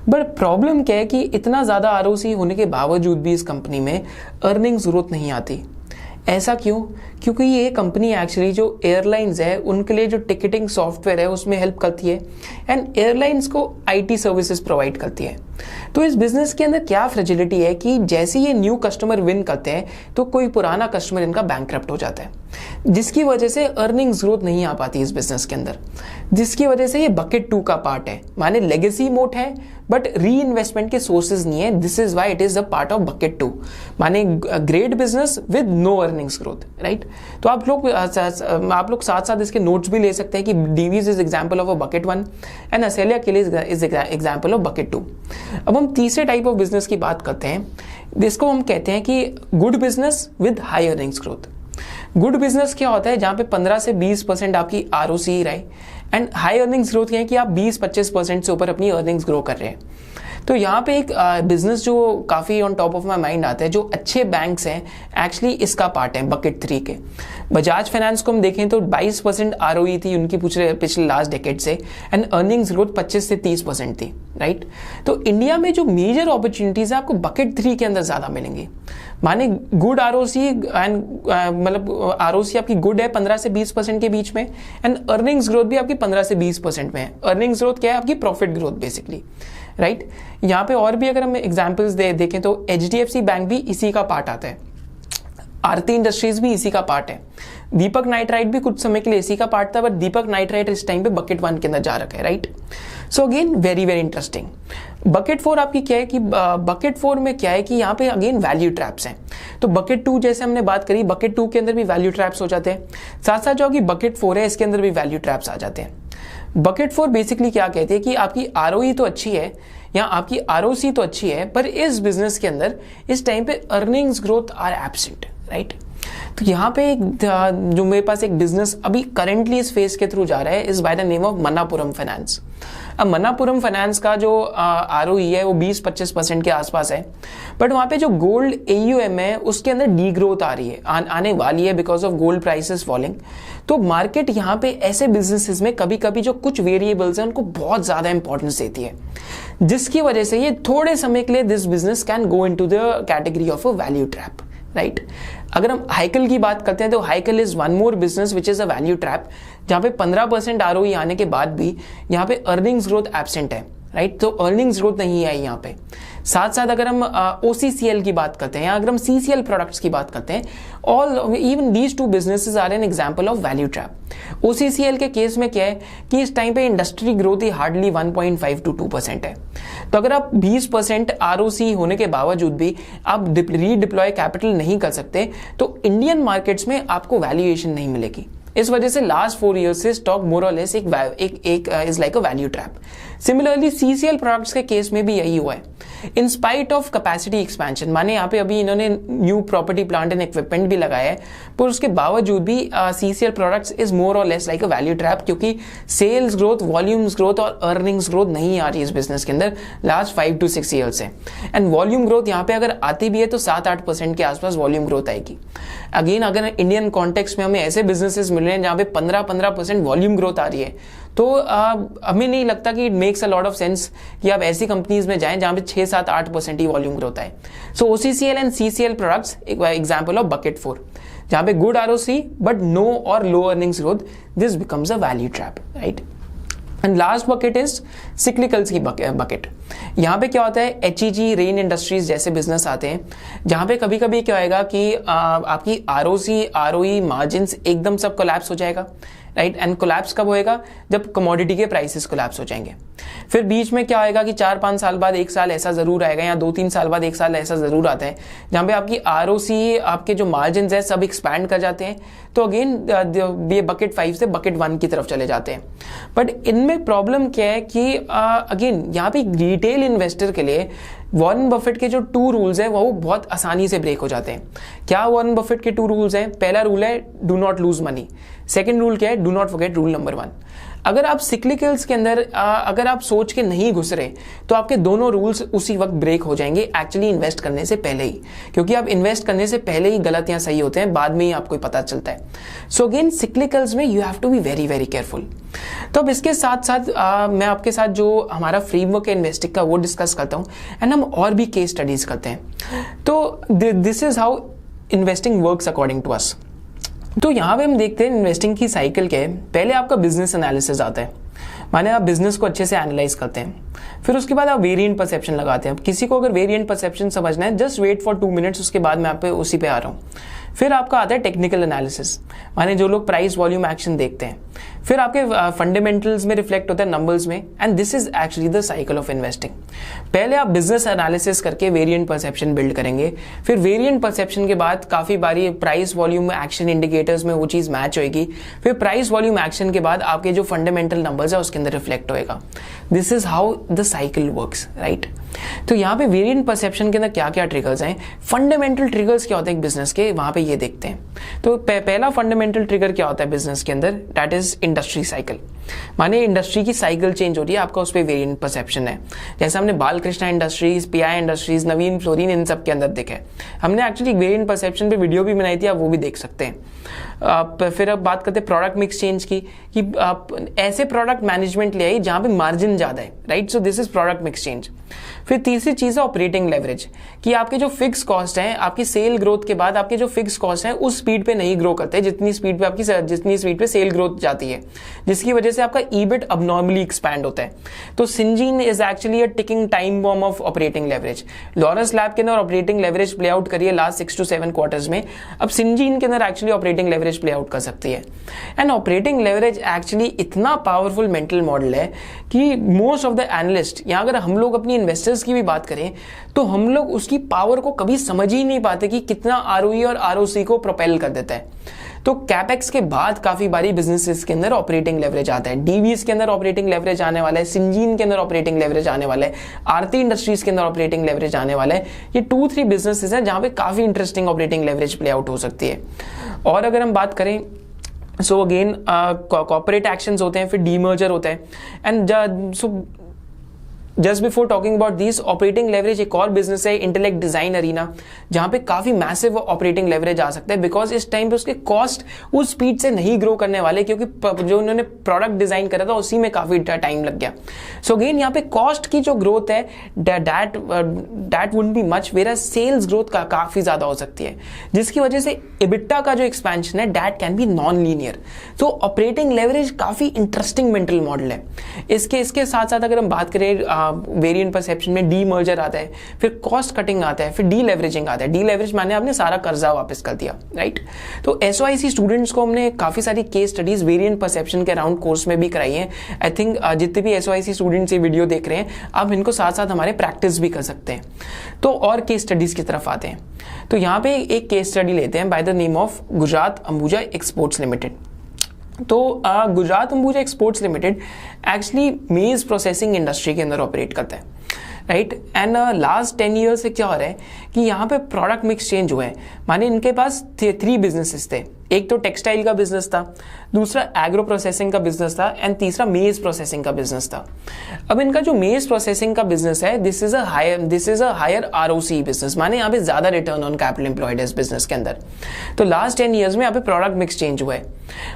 बट प्रॉब्लम क्या है कि इतना ज़्यादा ROC होने के बावजूद भी इस कंपनी में अर्निंग्स ग्रोथ नहीं आती. ऐसा क्यों? क्योंकि ये कंपनी एक्चुअली जो एयरलाइंस है उनके लिए जो टिकटिंग सॉफ्टवेयर है उसमें हेल्प करती है एंड एयरलाइंस को IT सर्विसेज प्रोवाइड करती है. तो इस बिजनेस के अंदर क्या फ्रेजिलिटी है कि जैसे ये न्यू कस्टमर विन करते हैं तो कोई पुराना कस्टमर इनका बैंकक्रप्ट हो जाता है, जिसकी वजह से अर्निंग्स ग्रोथ नहीं आ पाती इस बिजनेस के अंदर, जिसकी वजह से ये बकेट 2 का पार्ट है. माने लेगेसी मोड है बट री इन्वेस्टमेंट के सोर्सेज नहीं है. This is why it is a part of bucket 2, माने great business with no earnings growth. Right. तो आप लोग साथ साथ इसके नोट्स भी ले सकते हैं कि Divis is example of a bucket 1 and असेलिया के लिए इज एग्जाम्पल ऑफ बकेट 2. अब हम तीसरे टाइप ऑफ बिजनेस की बात करते हैं, जिसको हम कहते हैं कि good business with high earnings growth. Good business क्या होता है? जहाँ पे 15 से 20% आपकी ROC रहे एंड हाई अर्निंग्स ग्रोथ क्या है कि आप 20-25% से ऊपर अपनी अर्निंग्स ग्रो कर रहे हैं. तो यहाँ पे एक बिजनेस जो काफ़ी on top of my mind आता है, जो अच्छे बैंक्स हैं एक्चुअली इसका पार्ट है बकेट 3 के. बजाज फाइनेंस को हम देखें तो 22% ROE थी उनकी पिछले लास्ट डेकेड से, एंड अर्निंग्स ग्रोथ 25 से 30% थी, राइट। तो इंडिया में जो मेजर अपॉर्चुनिटीज है आपको बकेट 3 के अंदर ज्यादा मिलेंगी। माने गुड ROC एंड मतलब ROC आपकी गुड है 15 से 20% के बीच में, एंड अर्निंग्स ग्रोथ भी आपकी 15 से 20% में है। अर्निंग्स ग्रोथ क्या है? आपकी प्रॉफिट ग्रोथ बेसिकली, राइट। यहाँ पे और भी अगर हम एग्जांपल्स देखें तो HDFC बैंक भी इसी का पार्ट आता है, आरती इंडस्ट्रीज भी इसी का पार्ट है, दीपक नाइट्राइट भी कुछ समय के लिए इसी का पार्ट था, बट दीपक नाइट्राइट इस टाइम पे बकेट 1 के अंदर जा रखा है, right. So again very very interesting. Bucket 4 आपकी क्या है कि बकेट 4 में क्या है कि यहाँ पे अगेन वैल्यू ट्रैप्स हैं। तो बकेट 2 जैसे हमने बात करी, बकेट 2 के अंदर भी वैल्यू ट्रैप्स हो जाते हैं, साथ साथ जो आपकी बकेट 4 है इसके अंदर भी वैल्यू ट्रैप्स आ जाते हैं। बकेट 4 बेसिकली क्या कहते हैं कि आपकी ROE तो अच्छी है या आपकी ROC तो अच्छी है, पर इस बिजनेस के अंदर इस टाइम पे earnings growth are absent, right. तो यहाँ पे जो मेरे पास एक बिजनेस अभी करेंटली इस फेज के थ्रू जा रहा है is by the name of Manappuram finance. अब मन्नापुरम फाइनेंस का जो ROE है वो 20-25% के आसपास है, बट वहाँ पे जो गोल्ड AUM है उसके अंदर डी ग्रोथ आ रही है, आने वाली है because of gold prices falling. तो मार्केट यहाँ पे ऐसे बिजनेसेस में कभी कभी जो कुछ वेरिएबल्स हैं उनको बहुत ज्यादा इंपॉर्टेंस देती है, जिसकी वजह से ये थोड़े समय के लिए this business can go into the category of a value trap, right. अगर हम हाइकल की बात करते हैं तो Hikal is one more business which is a value trap, जहां पे 15% ROE आने के बाद भी यहाँ पे अर्निंग्स ग्रोथ एब्सेंट है, राइट। तो अर्निंग्स ग्रोथ नहीं आई यहाँ पे। साथ साथ अगर हम OCCL की बात करते हैं या अगर हम CCL प्रोडक्ट्स की बात करते हैं, all even these two businesses are an example of value trap. OCCL के केस में क्या है कि इस टाइम पे इंडस्ट्री ग्रोथ ही हार्डली 1.5 to 2% है। तो अगर आप 20% ROC होने के बावजूद भी आप रीडिप्लॉय कैपिटल नहीं कर सकते तो इंडियन मार्केट्स में आपको वैल्यूएशन नहीं मिलेगी। इस वजह से लास्ट 4 years से स्टॉक मोर और लेस एक is like a value trap. Similarly CCL products के केस में भी यही हुआ है। In spite of capacity expansion, माने यहाँ पे अभी इन्होंने new property plant and equipment भी लगाया है, पर उसके बावजूद भी CCL प्रोडक्ट्स इज मोर और लेस लाइक अ वैल्यू ट्रैप, क्योंकि सेल्स ग्रोथ, वॉल्यूम्स ग्रोथ और अर्निंग्स ग्रोथ नहीं आ रही है इस बिजनेस के अंदर लास्ट 5 to 6 years से। एंड वॉल्यूम ग्रोथ यहाँ पे अगर आती भी है तो 7-8% के आसपास वॉल्यूम ग्रोथ आएगी। अगेन अगर इंडियन कॉन्टेक्स्ट में हमें ऐसे बिजनेसेस मिल रहे हैं जहाँ पे 15% वॉल्यूम ग्रोथ आ रही है, तो हमें नहीं लगता कि it makes a lot of sense कि आप ऐसी कंपनीज में जाएं जहां पे 6-7-8% ही वॉल्यूम ग्रोथ आए। So OCCL and CCL products example of bucket 4, जहां पे गुड ROC बट नो और low earnings growth, this becomes a value trap, right. And last bucket is cyclicals की बकेट। यहाँ पे क्या होता है, HEG, रेन इंडस्ट्रीज जैसे बिजनेस आते हैं जहाँ पे कभी कभी क्या होएगा कि आपकी ROC, ROE, मार्जिन्स एकदम सब कोलैप्स हो जाएगा, राइट। एंड कोलैप्स कब होएगा? जब कमोडिटी के प्राइसेस कोलैप्स हो जाएंगे। फिर बीच में क्या होएगा कि 4-5 साल बाद 1 साल ऐसा जरूर आएगा या 2-3 साल बाद 1 साल ऐसा जरूर आता है जहाँ पे आपकी ROC, आपके जो मार्जिन है सब एक्सपैंड कर जाते हैं। तो अगेन ये बकेट 5 से बकेट 1 की तरफ चले जाते हैं। बट इनमें प्रॉब्लम क्या है कि अगेन यहाँ पे रिटेल इन्वेस्टर के लिए वॉरेन बफेट के जो 2 रूल्स हैं वो बहुत आसानी से ब्रेक हो जाते हैं। क्या वॉरेन बफेट के 2 रूल्स हैं? पहला रूल है do not lose money. Second rule क्या है? Do not forget rule number 1। अगर आप सिक्लिकल्स के अंदर अगर आप सोच के नहीं घुस रहे तो आपके दोनों रूल्स उसी वक्त ब्रेक हो जाएंगे एक्चुअली इन्वेस्ट करने से पहले ही, क्योंकि आप इन्वेस्ट करने से पहले ही गलत या सही होते हैं, बाद में ही आपको पता चलता है। सो अगेन सिक्लिकल्स में you have to be very very careful. तो अब इसके साथ साथ मैं आपके साथ जो हमारा फ्रेमवर्क है इन्वेस्टिंग का वो डिस्कस करता हूँ एंड हम और भी केस स्टडीज करते हैं। तो this is how investing works according to us. तो यहाँ पे हम देखते हैं इन्वेस्टिंग की साइकिल के पहले आपका बिजनेस एनालिसिस आता है, माने आप बिजनेस को अच्छे से एनालाइज करते हैं, फिर उसके बाद आप वेरिएंट परसेप्शन लगाते हैं। किसी को अगर वेरिएंट परसेप्शन समझना है जस्ट वेट फॉर 2 minutes, उसके बाद मैं आप पे उसी पे आ रहा हूँ। फिर आपका आता है टेक्निकल एनालिसिस, माने जो लोग प्राइस वॉल्यूम एक्शन देखते हैं। फिर आपके फंडामेंटल्स में रिफ्लेक्ट होता है नंबर्स में, and this is actually the cycle of investing. पहले आप बिजनेस एनालिसिस करके वेरिएंट परसेप्शन बिल्ड करेंगे, फिर वेरिएंट परसेप्शन के बाद काफी बारी प्राइस वॉल्यूम एक्शन इंडिकेटर्स में वो चीज मैच होगी, फिर प्राइस वॉल्यूम एक्शन के बाद आपके जो फंडामेंटल नंबर्स है उसके अंदर रिफ्लेक्ट होएगा। This is how the cycle works, right. तो यहाँ पे वेरिएंट परसेप्शन के अंदर क्या क्या ट्रिगर्स हैं, फंडामेंटल ट्रिगर्स क्या होते हैं एक बिजनेस के, वहां पे ये देखते हैं। तो पहला फंडामेंटल ट्रिगर क्या होता है बिजनेस के अंदर, दैट इज इंडस्ट्री साइकिल। माने इंडस्ट्री की साइकिल चेंज हो रही है, आपका उस पर वेरिएंट परसेप्शन है। जैसे हमने बालकृष्णा इंडस्ट्रीज, PI इंडस्ट्रीज, नवीन फ्लोरिन, इन सब के अंदर देखे। हमने एक्चुअली वेरिएंट परसेप्शन पे वीडियो भी बनाई थी, आप वो भी देख सकते हैं। फिर अब बात करते हैं प्रोडक्ट मिक्स चेंज की, कि आप ऐसे प्रोडक्ट मैनेजमेंट ले आई जहां पे मार्जिन ज्यादा है, right. So this is product mix change. फिर तीसरी चीज है ऑपरेटिंग लेवरेज, कि आपके जो फिक्स कॉस्ट हैं, आपकी सेल ग्रोथ के बाद आपके जो फिक्स कॉस्ट हैं उस स्पीड पे नहीं ग्रो करते जितनी स्पीड पे सेल ग्रोथ जाती है, जिसकी वजह से आपका ईबिट अबनॉर्मली एक्सपैंड होता है। तो Syngene is actually a ticking time bomb of operating leverage. Lawrence lab के अंदर ऑपरेटिंग लेवरेज प्ले आउट करिए लास्ट 6 to 7 क्वार्टर्स में, अब सिंजीन के अंदर actually operating leverage play out कर सकती है। एंड ऑपरेटिंग लेवरेज एक्चुअली इतना पावरफुल मेंटल मॉडल है कि मोस्ट ऑफ द एनालिस्ट, या अगर हम लोग अपनी इन्वेस्टर्स की भी बात करें तो हम लोग उसकी पावर को कभी समझ ही नहीं पाते कि कितना आरओई और आरओसी को प्रोपेल कर देता है। तो कैपेक्स के बाद काफी बारी बिजनेसेस के अंदर ऑपरेटिंग लेवरेज आता है। डीवीएस के अंदर ऑपरेटिंग लेवरेज आने वाला है, सिंजीन के अंदर ऑपरेटिंग लेवरेज आने वाला है, आरती इंडस्ट्रीज के अंदर ऑपरेटिंग लेवरेज आने वाला है। ये 2-3 बिजनेसेस हैं जहां पे काफी interesting operating leverage play out हो सकती है। और अगर हम बात करें सो अगेन कॉर्पोरेट एक्शंस होते हैं, फिर डीमर्जर होता है, and just before talking about this, operating leverage एक और बिजनेस है इंटेलेक्ट डिजाइन अरीना, जहां पे काफी मैसिव ऑपरेटिंग लेवरेज आ सकता है, बिकॉज इस टाइम पे उसके कॉस्ट उस स्पीड से नहीं ग्रो करने वाले, क्योंकि जो उन्होंने प्रोडक्ट डिजाइन करा था उसी में काफी टाइम लग गया। सो अगेन यहाँ पे कॉस्ट की जो ग्रोथ है that wouldn't be much, where sales growth का काफी ज्यादा हो सकती है, जिसकी वजह से इबिटा का जो एक्सपेंशन है that can be non linear. तो ऑपरेटिंग लेवरेज काफी इंटरेस्टिंग मेंटल मॉडल है। इसके साथ साथ अगर हम बात करें वेरिएंट परसेप्शन में डी मर्जर आता है, फिर कॉस्ट कटिंग आता है, फिर डी लेवरेजिंग आता है। डी लेवरेज माने आपने सारा कर्जा वापस कर दिया, राइट। तो एसओआईसी स्टूडेंट्स को हमने काफी सारी केस स्टडीज वेरिएंट परसेप्शन के अराउंड कोर्स में भी कराई है। आई थिंक जितने भी एसओआईसी स्टूडेंट्स ये वीडियो देख रहे हैं आप इनको साथ साथ हमारे प्रैक्टिस भी कर सकते हैं। तो और केस स्टडीज की तरफ आते हैं, तो यहाँ पे एक केस स्टडी लेते हैं by the name of Gujarat Ambuja exports limited. तो Gujarat Ambuja exports limited actually maize processing industry के अंदर ऑपरेट करता है, राइट। एंड लास्ट 10 ईयर से क्या हो रहा है कि यहाँ पे प्रोडक्ट मिक्स चेंज हुआ है। माने इनके पास 3 बिजनेसेस थे, एक तो टेक्सटाइल का बिजनेस था, दूसरा एग्रो प्रोसेसिंग का बिजनेस था, एंड तीसरा मेज प्रोसेसिंग का बिजनेस था। अब इनका जो मेज प्रोसेसिंग का बिजनेस है this is a higher ROC business, माने यहाँ पे ज्यादा रिटर्न ऑन कैपिटल एम्प्लॉयड है इस बिजनेस के अंदर। तो लास्ट 10 ईयर्स में यहाँ पे प्रोडक्ट मिक्स चेंज हुआ है।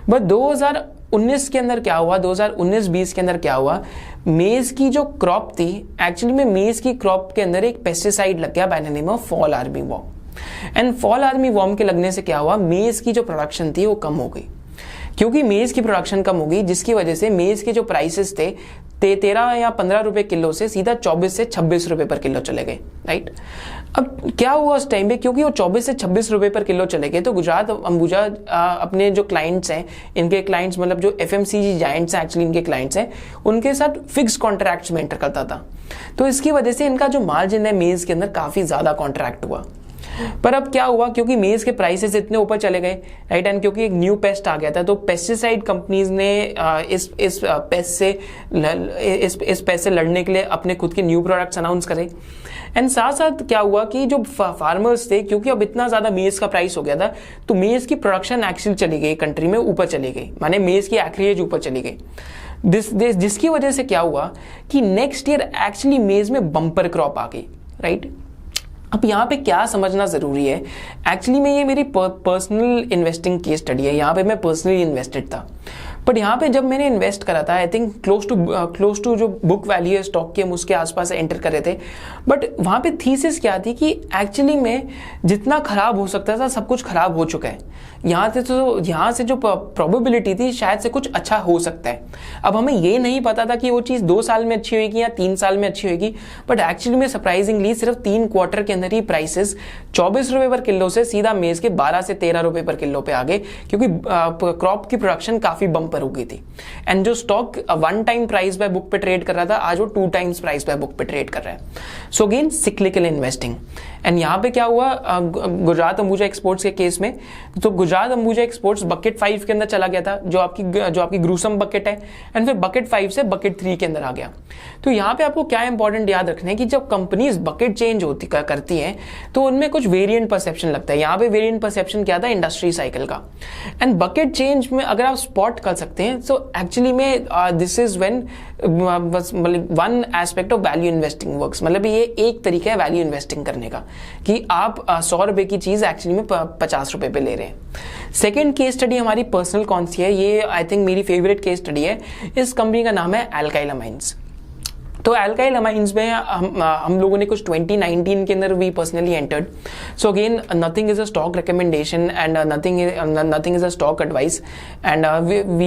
बट 2019 के अंदर क्या हुआ, 2019-20 के अंदर क्या हुआ, मेज की जो क्रॉप थी, एक्चुअली में मेज की क्रॉप के अंदर एक पेस्टिसाइड लग गया bye the name of fall army warm. And fall army warm के लगने से क्या हुआ, मेज की जो प्रोडक्शन थी वो कम हो गई। क्योंकि मेज की प्रोडक्शन कम हो गई, जिसकी वजह से मेज के जो प्राइसेस थे 13 या 15 रुपए किलो से सीधा 24 से 26 रुपए पर किलो चले गए, राइट। अब क्या हुआ उस टाइम पे, क्योंकि वो 24 से 26 रुपए पर किलो चले गए, तो गुजरात अंबुजा अपने जो क्लाइंट्स हैं, इनके क्लाइंट्स मतलब जो एफएमसीजी जायंट्स हैं एक्चुअली इनके क्लाइंट्स हैं, उनके साथ फिक्स कॉन्ट्रैक्ट्स में एंटर करता था। तो इसकी वजह से इनका जो मार्जिन है मेज के अंदर काफी ज्यादा कॉन्ट्रैक्ट हुआ। पर अब क्या हुआ, क्योंकि मेज के प्राइसेस इतने ऊपर चले गए, राइट, एंड क्योंकि एक न्यू पेस्ट आ गया था, तो पेस्टिसाइड कंपनीज ने इस पेस्ट से लड़ने के लिए अपने खुद के न्यू प्रोडक्ट्स अनाउंस करे। एंड साथ साथ क्या हुआ कि जो फार्मर्स थे, क्योंकि अब इतना ज्यादा मेज का प्राइस हो गया था, तो मेज की प्रोडक्शन एक्चुअली चली गई कंट्री में, ऊपर चली गई, माने मेज की एक्रिएज ऊपर चली गई। जिसकी वजह से क्या हुआ कि नेक्स्ट ईयर एक्चुअली मेज में बम्पर क्रॉप आ गई, राइट। अब यहाँ पे क्या समझना जरूरी है, एक्चुअली में ये मेरी पर्सनल इन्वेस्टिंग केस स्टडी है, यहाँ पे मैं पर्सनली इन्वेस्टेड था। बट यहाँ पे जब मैंने इन्वेस्ट करा था, आई थिंक क्लोज टू जो बुक वैल्यू है स्टॉक की, हम उसके आसपास एंटर कर रहे थे। बट वहाँ पे थीसिस क्या थी कि एक्चुअली में जितना खराब हो सकता था सब कुछ खराब हो चुका है। यहाँ से जो प्रोबेबिलिटी थी शायद से कुछ अच्छा हो सकता है। अब हमें ये नहीं पता था कि वो चीज़ 2 साल में अच्छी होगी या 3 साल में अच्छी होगी, बट एक्चुअली में सरप्राइजिंगली सिर्फ 3 क्वार्टर के अंदर ही प्राइसेस 24 रुपए पर किलो से सीधा मेज के 12 से 13 रुपए पर किलो पे आ गए, क्योंकि क्रॉप की प्रोडक्शन काफी बम्पर हो गई थी। एंड जो stock 1 time price by book पे ट्रेड कर रहा था, आज वो 2 टाइम्स प्राइस बाय बुक पे ट्रेड कर रहा है। So again cyclical investing. And यहाँ पे क्या हुआ गुजरात अंबुजा एक्सपोर्ट्स के केस में, तो गुजरात अंबुजा एक्सपोर्ट्स बकेट 5 के अंदर चला गया था, जो आपकी ग्रूसम बकेट है, एंड फिर बकेट 5 से बकेट 3 के अंदर आ गया। तो यहाँ पे आपको क्या इंपॉर्टेंट याद रखना है कि जब कंपनीज बकेट चेंज करती हैं तो उनमें कुछ वेरिएंट परसेप्शन लगता है। यहाँ पे वेरिएंट परसेप्शन क्या था, इंडस्ट्री साइकिल का। एंड बकेट चेंज में अगर आप स्पॉट कर सकते हैं, तो एक्चुअली में this is when one aspect of value investing works, मतलब ये एक तरीका है वैल्यू इन्वेस्टिंग करने का। कि आप 100 रुपए की चीज एक्चुअली में 50 रुपए पे ले रहे हैं। सेकेंड केस स्टडी हमारी पर्सनल कौन सी है, ये आई थिंक मेरी फेवरेट केस स्टडी है। इस कंपनी का नाम है अल्काइल अमाइंस। तो अल्काइल अमाइंस में हम लोगों ने कुछ 2019 के अंदर we personally entered. So again nothing is a stock recommendation and nothing is a stock advice and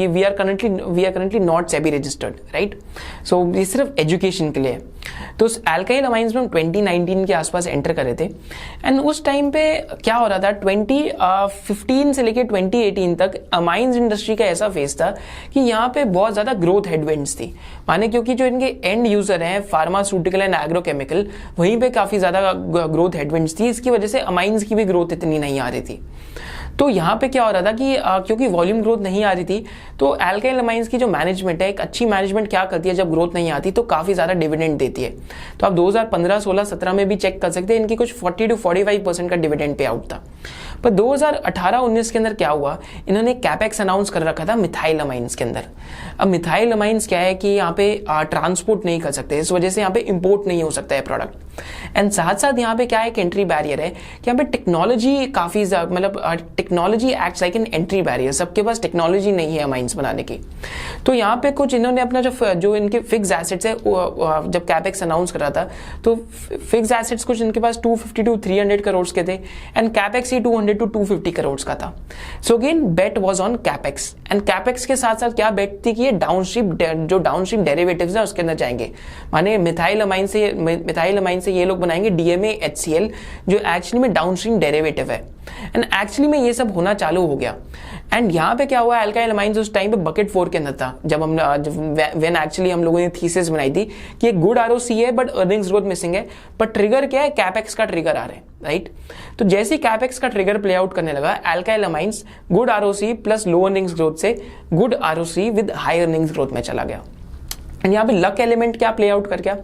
we are currently not SEBI registered, right. So ये सिर्फ एजुकेशन के लिए है। तो अल्काइल अमाइंस में हम 2019 के आसपास एंटर करे थे एंड उस टाइम पे क्या हो रहा था, 2015 से लेकर 2018 तक अमाइंस इंडस्ट्री का ऐसा फेज था कि यहाँ पे बहुत ज्यादा ग्रोथ हेडविंड्स थी। माने क्योंकि जो इनके एंड यूजर हैं फार्मास्यूटिकल एंड एग्रोकेमिकल, वहीं पे काफी ज्यादा ग्रोथ हेडविंड्स थी। इसकी वजह से अमाइंस की भी ग्रोथ इतनी नहीं आ रही थी। तो यहाँ पे क्या हो रहा था कि क्योंकि वॉल्यूम ग्रोथ नहीं आ रही थी, तो अल्काइल अमाइंस की जो मैनेजमेंट है, एक अच्छी मैनेजमेंट क्या करती है, जब ग्रोथ नहीं आती तो काफी ज्यादा डिविडेंड देती है। तो आप 2015, 16, 17 में भी चेक कर सकते हैं, इनकी कुछ 40 to 45% का डिविडेंड पे आउट था। पर 2018-19 के अंदर क्या हुआ, इन्होंने कैपेक्स अनाउंस कर रखा था मिथाइल अमाइंस के अंदर। अब मिथाइल अमाइंस क्या है कि यहाँ पे ट्रांसपोर्ट नहीं कर सकते, इस वजह से यहाँ पे इंपोर्ट नहीं हो सकता है प्रोडक्ट। एंड साथ साथ यहाँ पे क्या है, एक एंट्री बैरियर है कि यहाँ पे टेक्नोलॉजी काफी मतलब technology acts like an entry barrier. सबके पास टेक्नोलॉजी नहीं है अमाइंस बनाने की। तो यहाँ पे कुछ इन्होंने अपना जो इनके फिक्स एसेट्स है, जब कैपेक्स अनाउंस कर रहा था तो फिक्स एसेट्स कुछ इनके पास 250 to 300 करोड़ के थे एंड कैपेक्स ही 200 to 250 करोड़ का था। So again bet was on capex and capex के साथ साथ क्या बेट थी कि ये डाउनस्ट्रीम डेरिवेटिव्स है उसके अंदर जाएंगे। माने मिथाइल अमाइन से ये लोग बनाएंगे DMA HCl, जो एक्चुअली में डाउनस्ट्रीम डेरिवेटिव है। एंड एक्चुअली में ये सब होना चालू हो गया। एंड यहाँ पे क्या हुआ, अल्काइल अमाइंस उस टाइम पे बकेट 4 के अंदर था, जब व्हेन एक्चुअली हम लोगों ने थीसिस बनाई थी कि एक गुड ROC है बट अर्निंग्स ग्रोथ मिसिंग है। पर ट्रिगर क्या है, कैपेक्स का ट्रिगर आ रहा है, राइट। तो जैसे ही कैपेक्स का ट्रिगर प्ले आउट करने लगा, alkyl amines good ROC plus low earnings growth से good ROC with high earnings growth में चला गया। एंड यहाँ पे लक एलिमेंट क्या प्ले आउट कर गया,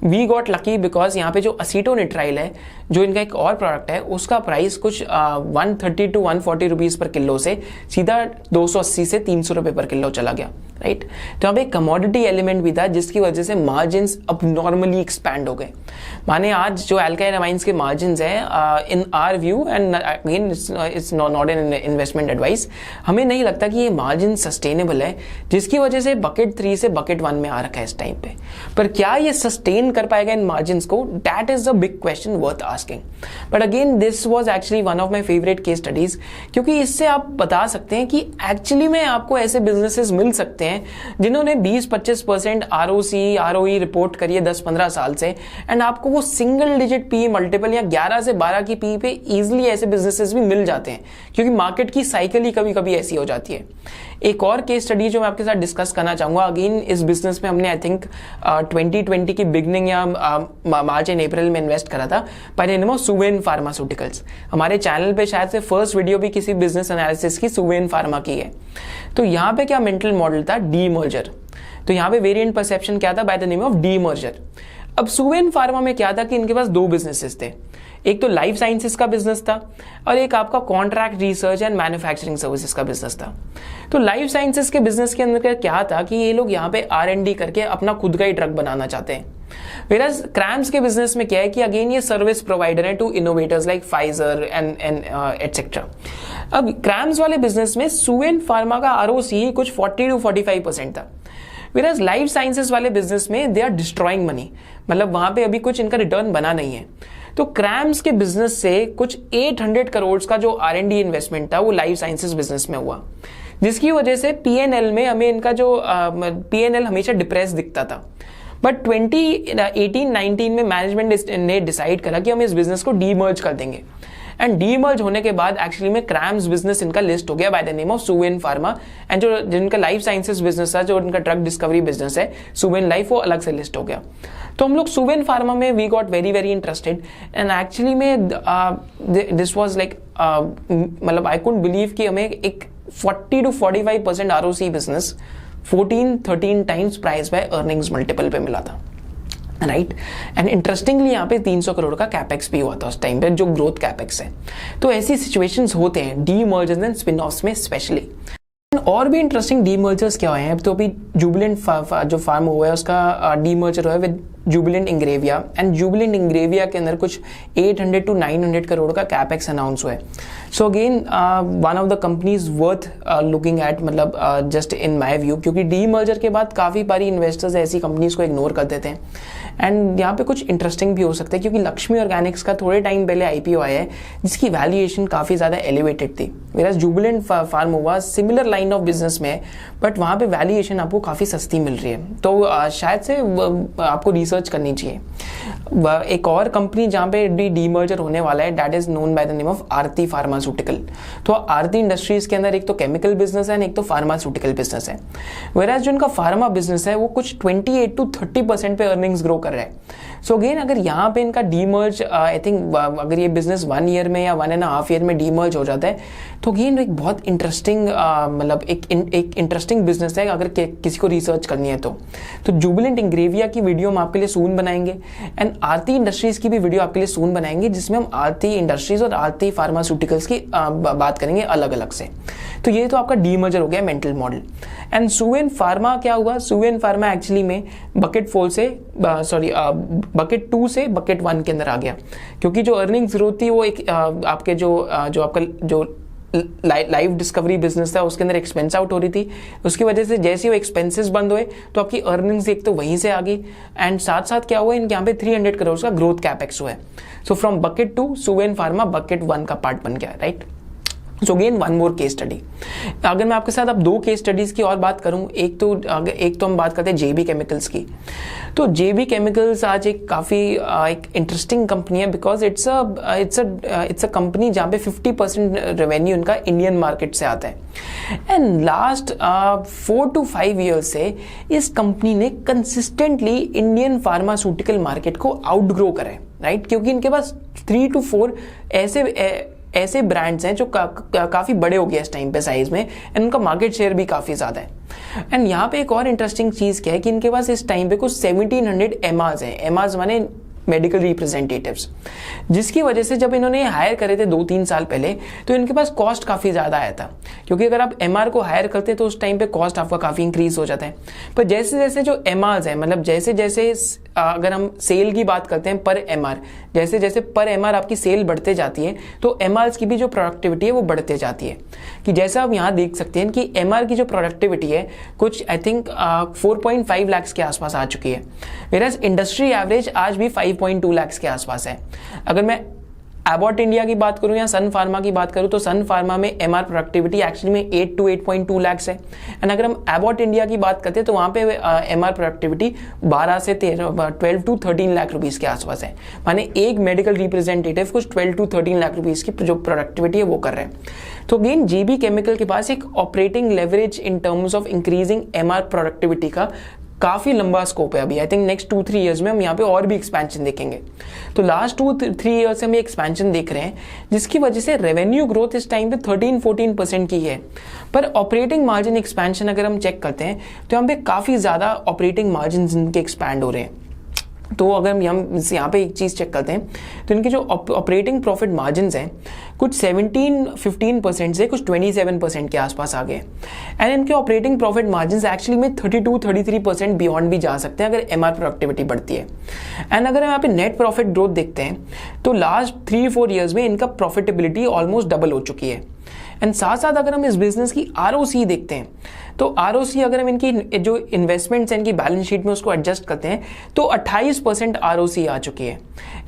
वी गॉट लकी बिकॉज यहाँ पे जो असीटोनिट्राइल है, जो इनका एक और प्रोडक्ट है, उसका प्राइस कुछ 130 to 140 रुपीज पर किलो से सीधा 280 से 300 रुपए पर किलो चला गया, राइट। तो यहाँ पे एक कमोडिटी एलिमेंट भी था जिसकी वजह से मार्जिन अब नॉर्मली एक्सपैंड हो गए। माने आज जो अल्काइल अमाइंस के मार्जिन है इन our view, and again it's not an investment advice, हमें नहीं लगता कि ये मार्जिन सस्टेनेबल है, जिसकी वजह से बकेट 3 से बकेट 1 में आ रखा है इस टाइम पे। पर क्या ये सस्टेन कर पाएगा इन मार्जिन्स को, that is the big question worth asking. But again this was actually one of my favourite case studies, क्योंकि इससे आप बता सकते हैं कि एक्चुअली में आपको ऐसे बिजनेसेस मिल सकते हैं जिन्होंने 20-25% ROC ROE रिपोर्ट करी है 10-15 साल से, एंड आपको वो सिंगल डिजिट पी मल्टीपल या 11 से 12 की पी पे इजिली ऐसे बिजनेसेस भी मिल जाते हैं, क्योंकि मार्केट की साइकिल ही कभी कभी ऐसी हो जाती है। एक और केस स्टडी जो मैं आपके साथ डिस्कस करना चाहूंगा, अगेन इस बिजनेस में हमने आई थिंक 2020 की बिगनिंग या मार्च एंड अप्रैल में इन्वेस्ट करा था, bye the name of Suven pharmaceuticals. हमारे चैनल पे शायद से फर्स्ट वीडियो भी किसी बिजनेस एनालिसिस की सुवेन फार्मा की है। तो यहाँ पे क्या मेंटल मॉडल था, डीमर्जर। तो यहाँ पे वेरिएंट परसेप्शन क्या था, bye the name of demerger. अब सुवेन फार्मा में क्या था कि इनके पास 2 बिजनेसेस थे, एक तो लाइफ साइंसेस का बिजनेस था और एक आपका contract research and manufacturing services का बिजनेस था। तो लाइफ साइंसेस के बिजनेस के अंदर क्या था कि ये लोग यहाँ पे R&D करके अपना खुद का ही ड्रग बनाना चाहते हैं। Whereas क्रैम्स के बिजनेस में क्या है कि अगेन ये सर्विस प्रोवाइडर है to innovators like Pfizer and etcetera. अब क्रैम्स वाले बिजनेस में सुवेन फार्मा का ROC ही कुछ 40 to 45% था। Whereas लाइफ साइंसेस वाले बिजनेस में दे आर डिस्ट्रॉइंग मनी, मतलब वहां पे अभी कुछ इनका रिटर्न बना नहीं है। तो क्रैम्स के बिजनेस से कुछ 800 करोड़ का जो R&D इन्वेस्टमेंट था वो लाइफ साइंसेस बिजनेस में हुआ, जिसकी वजह से P&L में हमें इनका जो P&L हमेशा डिप्रेस दिखता था। बट 2018-19 में मैनेजमेंट ने डिसाइड करा कि हम इस बिजनेस को डीमर्ज कर देंगे, एंड डीमर्ज होने के बाद एक्चुअली में क्रैम्स बिजनेस इनका लिस्ट हो गया bye the name of Suven pharma, and जो जिनका लाइफ साइंसेस बिजनेस था, जो इनका ड्रग डिस्कवरी बिजनेस है सुवेन लाइफ, वो अलग से लिस्ट हो गया। तो हम लोग सुवेन फार्मा में we got very very interested, and actually में दिस वाज लाइक मतलब आई कुडंट बिलीव कि हमें एक 40 to 45% ROC business 14-13 times price by earnings multiple पे मिला था, राइट। एंड इंटरेस्टिंगली यहाँ पे 300 करोड़ का कैपेक्स भी हुआ था उस टाइम पे, जो ग्रोथ कैपेक्स है। तो ऐसी सिचुएशंस होते हैं डीमर्जर्स एंड स्पिन ऑफ्स में स्पेशली। और भी इंटरेस्टिंग डीमर्जर्स क्या हुए हैं, तो अभी जुबिलेंट जो फार्म हुआ है उसका डीमर्जर हुआ है with Jubilant Ingrevia, and Jubilant Ingrevia के अंदर कुछ 800 to 900 करोड़ का कैपेक्स अनाउंस हुआ है. So again one of the companies worth looking at, मतलब जस्ट इन माय व्यू, क्योंकि डी मर्जर के बाद काफ़ी बारी इन्वेस्टर्स ऐसी कंपनीज को इग्नोर कर देते हैं. एंड यहाँ पे कुछ इंटरेस्टिंग भी हो सकता है, क्योंकि लक्ष्मी ऑर्गेनिक्स का थोड़े टाइम पहले आईपीओ आया है जिसकी वैल्यूएशन काफ़ी ज़्यादा एलिवेटेड थी. वेराज Jubilant Pharmova similar line of business में है, बट वहाँ पे वैल्यूएशन आपको काफ़ी सस्ती मिल रही है. तो शायद से आपको रिसर्च करनी चाहिए. एक और कंपनी जहाँ पे डी मर्जर होने वाला है, that is known by the name of Aarti pharmaceutical. तो आरती इंडस्ट्रीज के अंदर एक तो केमिकल बिजनेस है, एक तो फार्मास्यूटिकल बिजनेस है. वेराज जो इनका फार्मा बिजनेस है वो कुछ 28 to 30% पे अर्निंग्स ग्रो कर रहा है. सो अगेन अगर यहाँ पे इनका डीमर्ज, आई थिंक अगर ये बिजनेस 1 ईयर में या 1.5 ईयर में डीमर्ज हो जाता है, तो अगेन एक बहुत इंटरेस्टिंग मतलब एक इंटरेस्टिंग बिजनेस है अगर किसी को रिसर्च करनी है तो जुबिलेंट इंग्रेविया की वीडियो हम आपके लिए सून बनाएंगे, एंड आरती इंडस्ट्रीज की भी वीडियो आपके लिए सून बनाएंगे, जिसमें हम आरती इंडस्ट्रीज और आरती फार्मास्यूटिकल्स की बात करेंगे अलग अलग से. तो ये तो आपका डीमर्जर हो गया mental model. And Suven pharma क्या हुआ? सुवेन फार्मा एक्चुअली में बकेट 2 से बकेट 1 के अंदर आ गया, क्योंकि जो अर्निंग्स ग्रोथ थी वो एक आपके जो आपका जो लाइव डिस्कवरी बिजनेस था उसके अंदर एक्सपेंस आउट हो रही थी. उसकी वजह से जैसे ही वो एक्सपेंसेस बंद हुए तो आपकी अर्निंग्स एक तो वहीं से आ गई, एंड साथ साथ क्या हुआ, इनके यहाँ पे 300 करोड़ का ग्रोथ कैपेक्स हुआ है. So from bucket 2 Suven pharma bucket 1 का पार्ट बन गया, right. So again one more case study. अगर मैं आपके साथ अब 2 केस स्टडीज की और बात करूं, एक तो हम बात करते हैं जेबी केमिकल्स की. तो जेबी केमिकल्स आज एक काफ़ी एक इंटरेस्टिंग कंपनी है, बिकॉज इट्स अ कंपनी जहाँ पे 50% रेवेन्यू इनका इंडियन मार्केट से आता है. एंड लास्ट 4 to 5 ईयर्स से इस कंपनी ने कंसिस्टेंटली इंडियन फार्मास्यूटिकल मार्केट को आउटग्रो करा है, राइट. क्योंकि इनके पास 3 to 4 ऐसे ब्रांड्स हैं जो काफ़ी बड़े हो गए इस टाइम पे साइज में, एंड उनका मार्केट शेयर भी काफ़ी ज़्यादा है. एंड यहाँ पे एक और इंटरेस्टिंग चीज़ क्या है कि इनके पास इस टाइम पे कुछ 1700 एमआर्स हैं. एमआर्स माने मेडिकल रिप्रेजेंटेटिव्स, जिसकी वजह से जब इन्होंने हायर करे थे 2-3 साल पहले, तो इनके पास कॉस्ट काफ़ी ज़्यादा आया था, क्योंकि अगर आप एमआर को हायर करते तो उस टाइम पे कॉस्ट आपका काफ़ी इंक्रीज हो जाता है. पर जैसे जैसे जो एमआर्स हैं, मतलब जैसे जैसे अगर हम सेल की बात करते हैं पर एमआर, जैसे जैसे पर एमआर आपकी सेल बढ़ते जाती है तो एमआर्स की भी जो प्रोडक्टिविटी है वो बढ़ते जाती है. कि जैसा आप यहाँ देख सकते हैं कि एमआर की जो प्रोडक्टिविटी है कुछ आई थिंक 4.5 लाख के आसपास आ चुकी है, वेराज इंडस्ट्री एवरेज आज भी 5.2 लाख के आसपास है. अगर मैं एबॉट इंडिया की बात करूं या सन फार्मा की बात करूं तो सन फार्मा में एमआर प्रोडक्टिविटी एक्चुअली में 8 to 8.2 लाख है. एंड अगर हम एबॉट इंडिया की बात करते हैं तो वहां पे MR productivity 12 to 13 lakh rupees के आसपास है. माने एक मेडिकल रिप्रेजेंटेटिव कुछ 12 to 13 लाख रुपीस की जो प्रोडक्टिविटी है वो कर रहे हैं. तो अगेन जेबी केमिकल के पास एक operating leverage in terms of increasing MR productivity का काफ़ी लंबा स्कोप है. अभी आई थिंक नेक्स्ट 2-3 ईयर्स में हम यहाँ पे और भी एक्सपेंशन देखेंगे. तो लास्ट 2-3 ईयर्स से हम एक्सपेंशन देख रहे हैं, जिसकी वजह से रेवेन्यू ग्रोथ इस टाइम पे 13-14% की है. पर ऑपरेटिंग मार्जिन एक्सपेंशन अगर हम चेक करते हैं तो यहाँ पे काफ़ी ज़्यादा ऑपरेटिंग मार्जिन इनके एक्सपैंड हो रहे हैं. तो अगर हम यहाँ पे एक चीज़ चेक करते हैं तो इनके जो ऑपरेटिंग प्रॉफिट मार्जिन हैं कुछ 17-15% से कुछ 27% के आसपास आ गए. एंड इनके ऑपरेटिंग प्रॉफिट मार्जिन एक्चुअली में 32-33% बियॉन्ड भी जा सकते हैं अगर एमआर प्रोडक्टिविटी बढ़ती है. एंड अगर हम यहाँ पे नेट प्रॉफिट ग्रोथ देखते हैं तो लास्ट 3-4 ईयर्स में इनका प्रॉफिटेबिलिटी ऑलमोस्ट डबल हो चुकी है. एंड साथ साथ अगर हम इस बिजनेस की आरओसी देखते हैं तो आरओसी अगर हम इनकी जो इन्वेस्टमेंट्स हैं इनकी बैलेंस शीट में उसको एडजस्ट करते हैं तो 28% आरओसी आ चुकी है.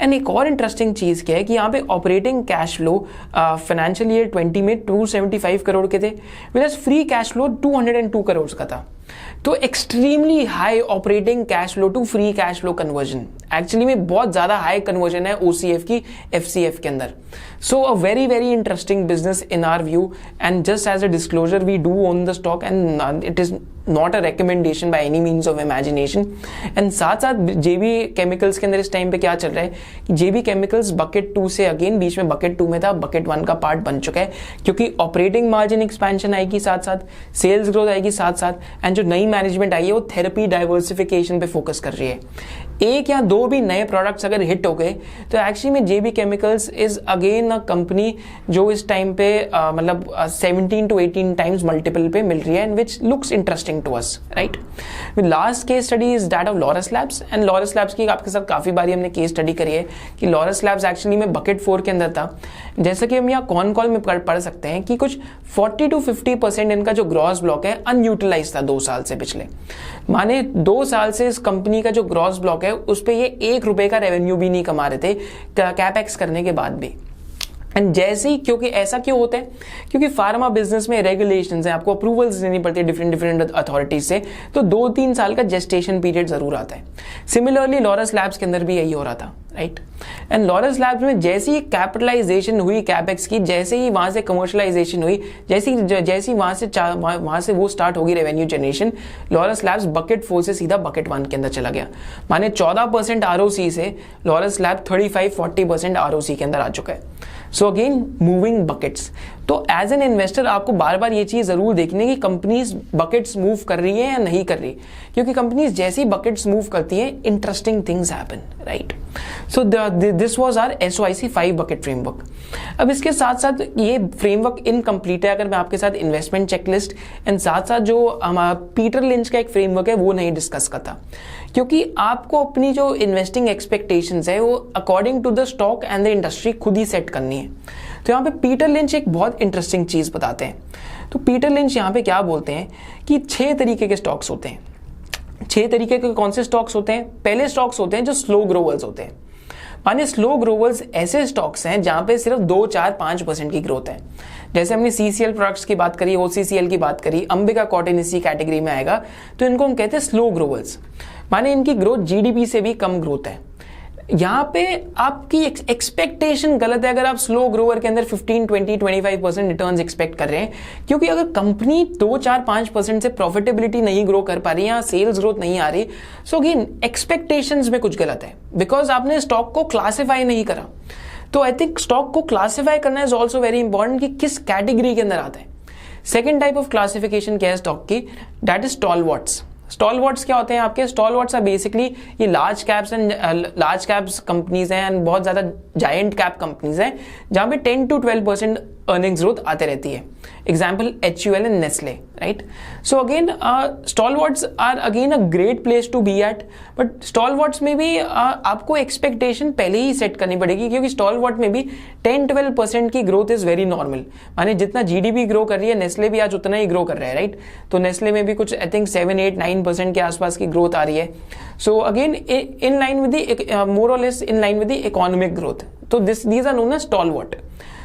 एंड एक और इंटरेस्टिंग चीज़ क्या है कि यहाँ पे operating cash flow financial year 20 में 275 करोड़ के थे, with free cash flow 202 crore का था. तो extremely high operating cash flow to free cash flow conversion, actually में बहुत ज़्यादा हाई कन्वर्जन है ओसीएफ की एफसीएफ के अंदर. So a very very interesting business in our view. And just as a disclosure we do own the stock and it is not a recommendation by any means of imagination. And साथ साथ जेबी केमिकल्स के अंदर इस टाइम पे क्या चल रहा है कि जेबी केमिकल्स बकेट 2 से अगेन बीच में बकेट 2 में था, बकेट 1 का पार्ट बन चुका है, क्योंकि ऑपरेटिंग मार्जिन एक्सपेंशन आएगी साथ साथ, सेल्स ग्रोथ आएगी साथ साथ, एंड जो नई मैनेजमेंट आई है वो थेरेपी डाइवर्सिफिकेशन पे फोकस कर रही है. एक या दो भी नए प्रोडक्ट्स अगर हिट हो गए तो एक्चुअली में JB chemicals is again a company जो इस टाइम पे मतलब 17 to 18 टाइम्स मल्टीपल पे मिल रही है and which looks interesting to us, right. Last case study is that of Laurus Labs, and Laurus Labs की आपके साथ काफी बारी हमने केस स्टडी करी है कि लॉरस लैब्स एक्चुअली में बकेट 4 के अंदर था। जैसे कि हम यहाँ कॉन कॉल में पढ़ सकते हैं कि कुछ 40 to 50% इनका जो ग्रॉस ब्लॉक है अनयूटिलाइज था 2 साल से पिछले, माने 2 साल से इस कंपनी का जो ग्रॉस ब्लॉक है उस पे ये 1 रुपए का रेवेन्यू भी नहीं कमा रहे थे कैपेक्स करने के बाद भी। एंड जैसे ही, क्योंकि ऐसा क्यों होता है, क्योंकि फार्मा बिजनेस में रेगुलेशंस हैं, आपको अप्रूवल्स देनी पड़ती है डिफरेंट अथॉरिटीज से, तो 2-3 साल का जेस्टेशन पीरियड जरूर आता है। सिमिलरली लॉरस लैब्स के अंदर भी यही हो रहा था, राइट। एंड लॉरस लैब्स में जैसी कैपिटलाइजेशन हुई कैपेक्स की, जैसे ही वहां से कमर्शलाइजेशन हुई, जैसी वहां से वो स्टार्ट होगी revenue generation, Laurus labs bucket 4 से सीधा बकेट 1 के अंदर चला गया। माने 14% ROC से लॉरस लैब 35-40% ROC के अंदर आ चुका है। So again moving buckets. तो एज एन इन्वेस्टर आपको बार बार ये चीज जरूर देखनी है कि कंपनीज बकेट्स मूव कर रही है या नहीं कर रही, क्योंकि कंपनीज जैसी बकेट्स मूव करती हैं interesting things happen, right. So this was our SOIC 5 bucket framework. अब इसके साथ साथ ये फ्रेमवर्क इनकम्प्लीट है अगर मैं आपके साथ इन्वेस्टमेंट चेकलिस्ट एंड साथ साथ जो हमारा पीटर लिंच का एक फ्रेमवर्क है वो नहीं डिस्कस करता, क्योंकि आपको अपनी जो इन्वेस्टिंग एक्सपेक्टेशंस है वो according to the stock and the industry खुद ही सेट करनी है। तो यहाँ पे पीटर लिंच एक बहुत इंटरेस्टिंग चीज बताते हैं। तो पीटर लिंच यहाँ पे क्या बोलते हैं कि 6 तरीके के स्टॉक्स होते हैं। 6 तरीके के कौन से स्टॉक्स होते हैं? पहले स्टॉक्स होते हैं जो स्लो ग्रोवर्स होते हैं। माने स्लो ग्रोवर्स ऐसे स्टॉक्स हैं जहां पे सिर्फ 2-4-5% की ग्रोथ है। जैसे हमने CCL प्रोडक्ट्स की बात करी, OCCL की बात करी, अंबिका कॉटन इसी कैटेगरी में आएगा, तो इनको हम कहते हैं स्लो ग्रोवर्स। माने इनकी ग्रोथ GDP से भी कम ग्रोथ है। यहाँ पे आपकी एक्सपेक्टेशन गलत है अगर आप स्लो ग्रोवर के अंदर 15, 20, 25% रिटर्न्स एक्सपेक्ट कर रहे हैं, क्योंकि अगर कंपनी 2-4-5% से प्रॉफिटेबिलिटी नहीं ग्रो कर पा रही है, सेल्स ग्रोथ नहीं आ रही, सो अगेन एक्सपेक्टेशंस में कुछ गलत है, बिकॉज आपने स्टॉक को क्लासिफाई नहीं करा। तो आई थिंक स्टॉक को क्लासिफाई करना इज ऑल्सो वेरी इंपॉर्टेंट कि किस कैटेगरी के अंदर आता है। सेकेंड टाइप ऑफ क्लासिफिकेशन क्या है स्टॉक की, दैट इज स्टॉलवर्ट्स। स्टॉलवर्ट्स क्या होते हैं आपके? स्टॉलवर्ट्स आर बेसिकली ये लार्ज कैप्स कंपनीज हैं एंड बहुत ज्यादा जायंट कैप कंपनीज हैं जहां पे 10 to 12% अर्निंग्स ग्रोथ आते रहती है। Example HUL and Nestle, right. So again stalwarts are again a great place to be at, but stalwarts में भी आपको एक्सपेक्टेशन पहले ही सेट करनी पड़ेगी, क्योंकि स्टॉलवर्ट में भी 10-12% की ग्रोथ इज वेरी नॉर्मल। माने जितना GDP ग्रो कर रही है, नेस्ले भी आज उतना ही ग्रो कर रहा है, राइट। तो नेस्ले में भी कुछ आई थिंक 7-8-9% के आसपास की ग्रोथ आ रही है। So again in line with the more और less in line with the economic growth. तो these are known as stalwart.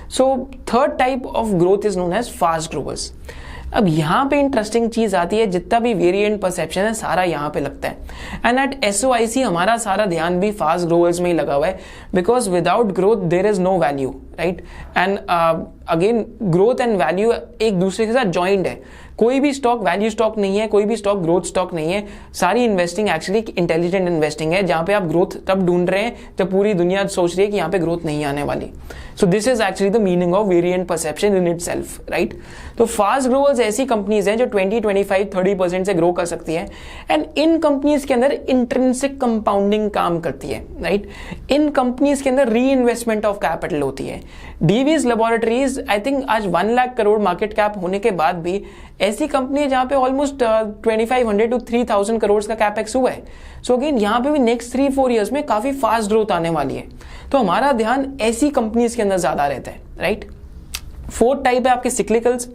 So third type of growth is known as fast growers. अब यहां पे इंटरेस्टिंग चीज आती है, जितना भी वेरिएंट परसेप्शन है सारा यहां पे लगता है, एंड एट SOIC हमारा सारा ध्यान भी फास्ट ग्रोवर्स में ही लगा हुआ है, because without growth there is no value, right. And again growth and value एक दूसरे के साथ जॉइंट है। कोई भी स्टॉक वैल्यू स्टॉक नहीं है, कोई भी स्टॉक ग्रोथ स्टॉक नहीं है। सारी इन्वेस्टिंग एक्चुअली इंटेलिजेंट इन्वेस्टिंग है, जहां पे आप ग्रोथ तब ढूंढ रहे हैं जब पूरी दुनिया सोच रही है कि यहाँ पे ग्रोथ नहीं आने वाली। सो this is actually the meaning of variant perception in itself, right. तो फास्ट ग्रोवर्स ऐसी कंपनीज हैं जो 20, 25, 30% से ग्रो कर सकती है, एंड इन कंपनीज के अंदर इंट्रिंसिक कंपाउंडिंग काम करती है, राइट। इन कंपनीज के अंदर री इन्वेस्टमेंट ऑफ कैपिटल होती है। डीवीज लेबोरेटरीज आई थिंक आज 1 लाख करोड़ मार्केट कैप होने के बाद भी ऐसी कंपनी है जहां पे ऑलमोस्ट 2500 to 3000 करोड़ का कैपेक्स हुआ है। सो अगेन यहाँ पे भी नेक्स्ट 3-4 ईयर्स में काफी फास्ट ग्रोथ आने वाली है, तो हमारा ध्यान ऐसी कंपनीज के अंदर ज्यादा रहता है, राइट। फोर्थ टाइप है आपके सिक्लिकल्स।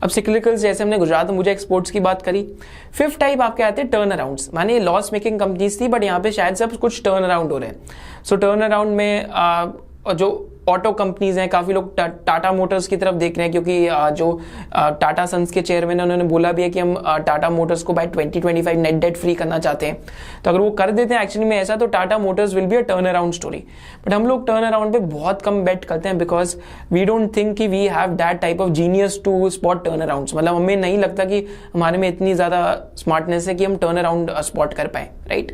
अब सिक्लिकल्स जैसे हमने गुजरात मुझे एक्सपोर्ट्स की बात करी। फिफ्थ टाइप आपके आते हैं टर्न अराउंड्स। माने लॉस मेकिंग कंपनीज थी, बट यहाँ पे शायद सब कुछ टर्न अराउंड हो रहे हैं। सो टर्न अराउंड में जो ऑटो कंपनीज हैं, काफी लोग टाटा मोटर्स की तरफ देख रहे हैं, क्योंकि जो टाटा सन्स के चेयरमैन उन्होंने बोला भी है कि हम टाटा मोटर्स को बाय 2025 नेट डेट फ्री करना चाहते हैं। तो अगर वो कर देते हैं एक्चुअली में ऐसा, तो Tata Motors will be a turn around story. But हम लोग टर्न अराउंड पे बहुत कम बेट करते हैं, बिकॉज वी डोंट थिंक कि we have that type of genius to spot turn around. मतलब हमें नहीं लगता कि हमारे में इतनी ज्यादा स्मार्टनेस है कि हम टर्न अराउंड स्पॉट कर पाए, right.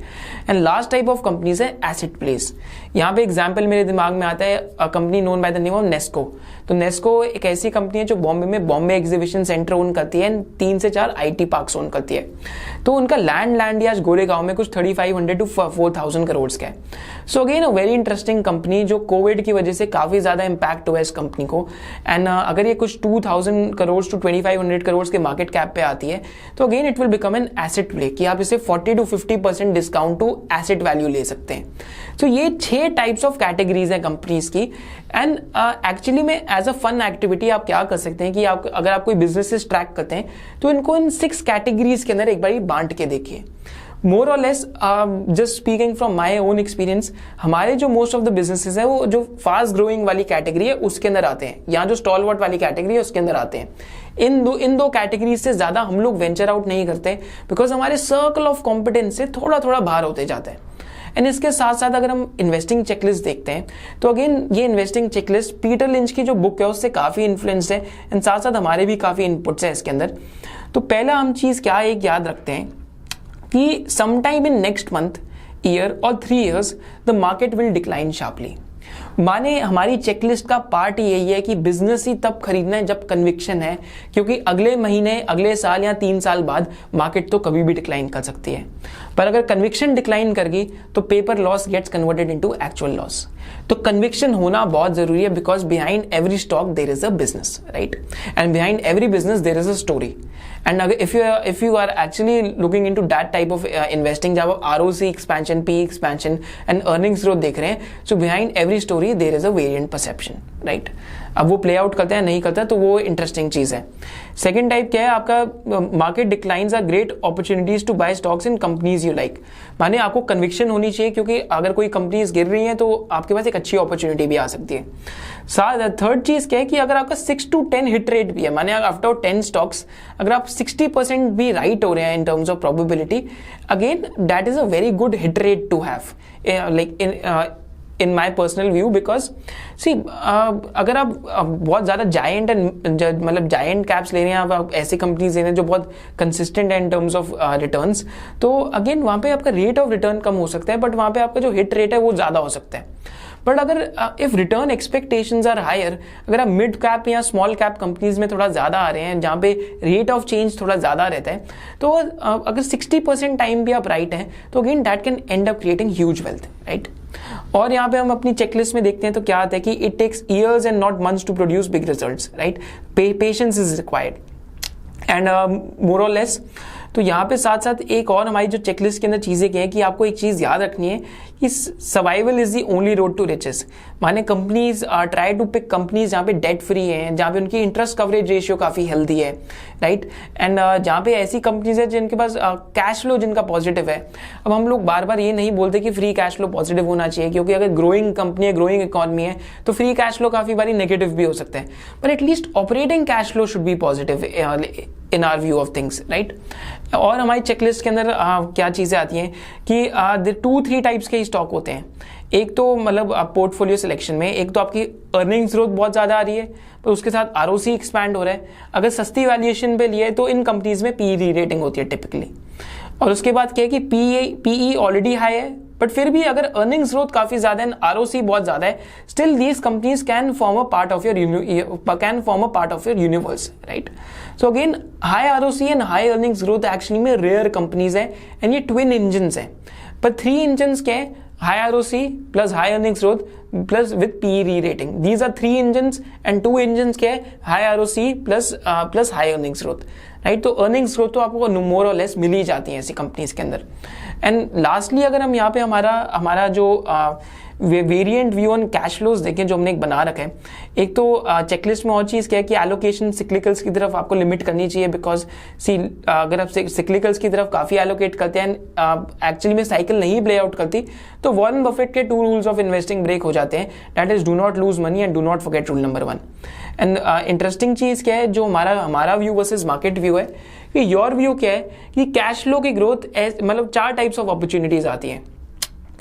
And last type of companies है एसेट प्लेस। यहाँ पे एग्जाम्पल मेरे दिमाग में आता है company known by the name of Nesco. तो नेस्को एक ऐसी कंपनी है जो बॉम्बे में बॉम्बे एग्जीबिशन सेंटर ओन करती है एंड 3 से 4 IT पार्क्स ओन करती है। तो उनका लैंड आज गोरेगांव में कुछ 3500 to 4000 करोड़ का है। So again a very interesting company जो कोविड की वजह से काफी ज्यादा इंपैक्ट हुआ है इस कंपनी को। एंड अगर ये कुछ 2000 करोड़ टू 2500 करोड़ के मार्केट कैप पे आती है तो again it will become an asset play कि आप इसे 40 to 50% discount to asset value ले सकते हैं। तो ये 6 टाइप्स ऑफ कैटेगरीज हैं कंपनीज की। एंड एक्चुअली में एज अ फन एक्टिविटी आप क्या कर सकते हैं कि आप अगर आप कोई बिजनेसेस ट्रैक करते हैं तो इनको इन 6 कैटेगरीज के अंदर एक बार बांट के देखिए। मोर और less just speaking from my own experience, हमारे जो मोस्ट ऑफ द बिजनेसेस है वो जो फास्ट ग्रोइंग वाली कैटेगरी है उसके अंदर आते हैं, या जो स्टॉलवर्ट वाली कैटेगरी है उसके अंदर आते हैं। इन दो कैटेगरीज से ज्यादा हम लोग वेंचर आउट नहीं करते बिकॉज हमारे सर्कल ऑफ कॉम्पिटेंस से थोड़ा थोड़ा बाहर होते जाते हैं। एंड इसके साथ साथ अगर हम इन्वेस्टिंग चेकलिस्ट देखते हैं तो अगेन ये इन्वेस्टिंग चेकलिस्ट पीटर लिंच की जो बुक है उससे काफी इन्फ्लुएंस्ड है एंड साथ साथ हमारे भी काफी इनपुट्स है इसके अंदर। तो पहला हम चीज क्या एक याद रखते हैं कि sometime in next month, year और 3 years the market will decline sharply. माने हमारी चेकलिस्ट का पार्ट यही है कि बिजनेस ही तब खरीदना है जब कन्विक्शन है, क्योंकि अगले महीने, अगले साल या 3 साल बाद मार्केट तो कभी भी डिक्लाइन कर सकती है। पर अगर कन्विक्शन डिक्लाइन कर गई तो paper loss gets converted into actual loss. तो कन्विक्शन होना बहुत जरूरी है because behind every stock there is a business, right? And behind every business there is a story. And if you are actually looking into that type of investing, जब आप ROC expansion, PE expansion and earnings growth देख रहे हैं, so behind every story there is a variant perception, right? अब वो प्ले आउट करता है नहीं करता तो वो इंटरेस्टिंग चीज है। सेकेंड टाइप क्या है आपका, market declines are great opportunities to buy stocks in companies you like. माने आपको कन्विक्शन होनी चाहिए क्योंकि अगर कोई कंपनीज गिर रही हैं तो आपके पास एक अच्छी अपॉर्चुनिटी भी आ सकती है। थर्ड चीज क्या है कि अगर आपका 6 to 10 हिट रेट भी है, माने आफ्टर 10 स्टॉक्स अगर आप 60% भी राइट हो रहे हैं in terms of probability, again that is a very good hit rate to have like in my personal view. Because see अगर आप बहुत ज्यादा जायंट मतलब जायंट कैप्स ले रहे हैं, आप ऐसी कंपनीज ले रहे हैं जो बहुत कंसिस्टेंट है इन टर्म्स ऑफ रिटर्न्स, तो अगेन वहां पे आपका रेट ऑफ रिटर्न कम हो सकता है बट वहां पे आपका जो हिट रेट है वो ज्यादा हो सकता है। बट अगर if returns expectations are higher, अगर आप मिड कैप या स्मॉल कैप कंपनीज में थोड़ा ज्यादा आ रहे हैं जहां पे रेट ऑफ चेंज थोड़ा ज्यादा रहता है, तो अगर 60% टाइम भी आप राइट हैं तो again that can and up creating huge wealth, right? और यहाँ पे हम अपनी चेकलिस्ट में देखते हैं तो क्या आता है कि it takes years and not months to produce big results, right? Patience is required and more और लेस। तो यहाँ पे साथ साथ एक और हमारी जो चेकलिस्ट के अंदर चीजें क्या है कि आपको एक चीज याद रखनी है कि survival is the only road to riches. माने companies try to pick companies जहाँ पे डेट फ्री है, जहाँ पे उनकी इंटरेस्ट कवरेज रेशियो काफी हेल्दी है, राइट? एंड जहाँ पे ऐसी कंपनीज है जिनके पास कैश फ्लो जिनका पॉजिटिव है। अब हम लोग बार बार ये नहीं बोलते कि फ्री कैश फ्लो पॉजिटिव होना चाहिए, क्योंकि अगर ग्रोइंग कंपनी है, ग्रोइंग इकोनॉमी है तो फ्री कैश फ्लो काफी बारी नेगेटिव भी हो सकता है, पर at least operating cash flow should be positive in our view of things, right? और हमारी चेकलिस्ट के अंदर क्या चीजें आती हैं कि 2-3 टाइप्स के स्टॉक होते हैं। एक तो मतलब पोर्टफोलियो सिलेक्शन में एक तो आपकी अर्निंग्स ग्रोथ बहुत ज्यादा आ रही है पर उसके साथ ROC एक्सपैंड हो रहा है। अगर सस्ती वैल्यूएशन पे लिए तो इन कंपनीज में PE रेटिंग होती है टिपिकली। और उसके बाद क्या है कि PE ऑलरेडी हाई है बट फिर भी अगर अर्निंग्स ग्रोथ काफी ज्यादा है, ROC बहुत ज्यादा है, still these companies can form a part of your universe, right? So again high ROC and high earnings growth actually में रेयर कंपनीज है एंड ये ट्विन इंजन्स है। पर 3 इंजन्स क्या है, high ROC plus high earnings growth plus with PE rating, these are 3 engines and 2 engines क्या है, high ROC plus high earnings growth, right? तो अर्निंग्स ग्रोथ तो आपको मोर और लेस मिल ही जाती है ऐसी कंपनीज के अंदर। एंड लास्टली अगर हम यहाँ पे हमारा जो variant view on cash flows देखें जो हमने एक बना रखा है, एक तो चेकलिस्ट में और चीज क्या है कि एलोकेशन सिक्लिकल्स की तरफ आपको लिमिट करनी चाहिए। बिकॉज अगर आप सिक्लिकल्स की तरफ काफी एलोकेट करते हैं एक्चुअली में साइकिल नहीं प्ले आउट करती तो वॉरेन बफेट के 2 रूल्स ऑफ इन्वेस्टिंग ब्रेक हो जाते हैं, that is do not lose money and do not forget rule number 1। And interesting चीज क्या है जो हमारा व्यू वर्सेस मार्केट व्यू है कि योर व्यू क्या है कि कैश फ्लो की ग्रोथ मतलब 4 टाइप्स ऑफ अपॉर्चुनिटीज आती हैं।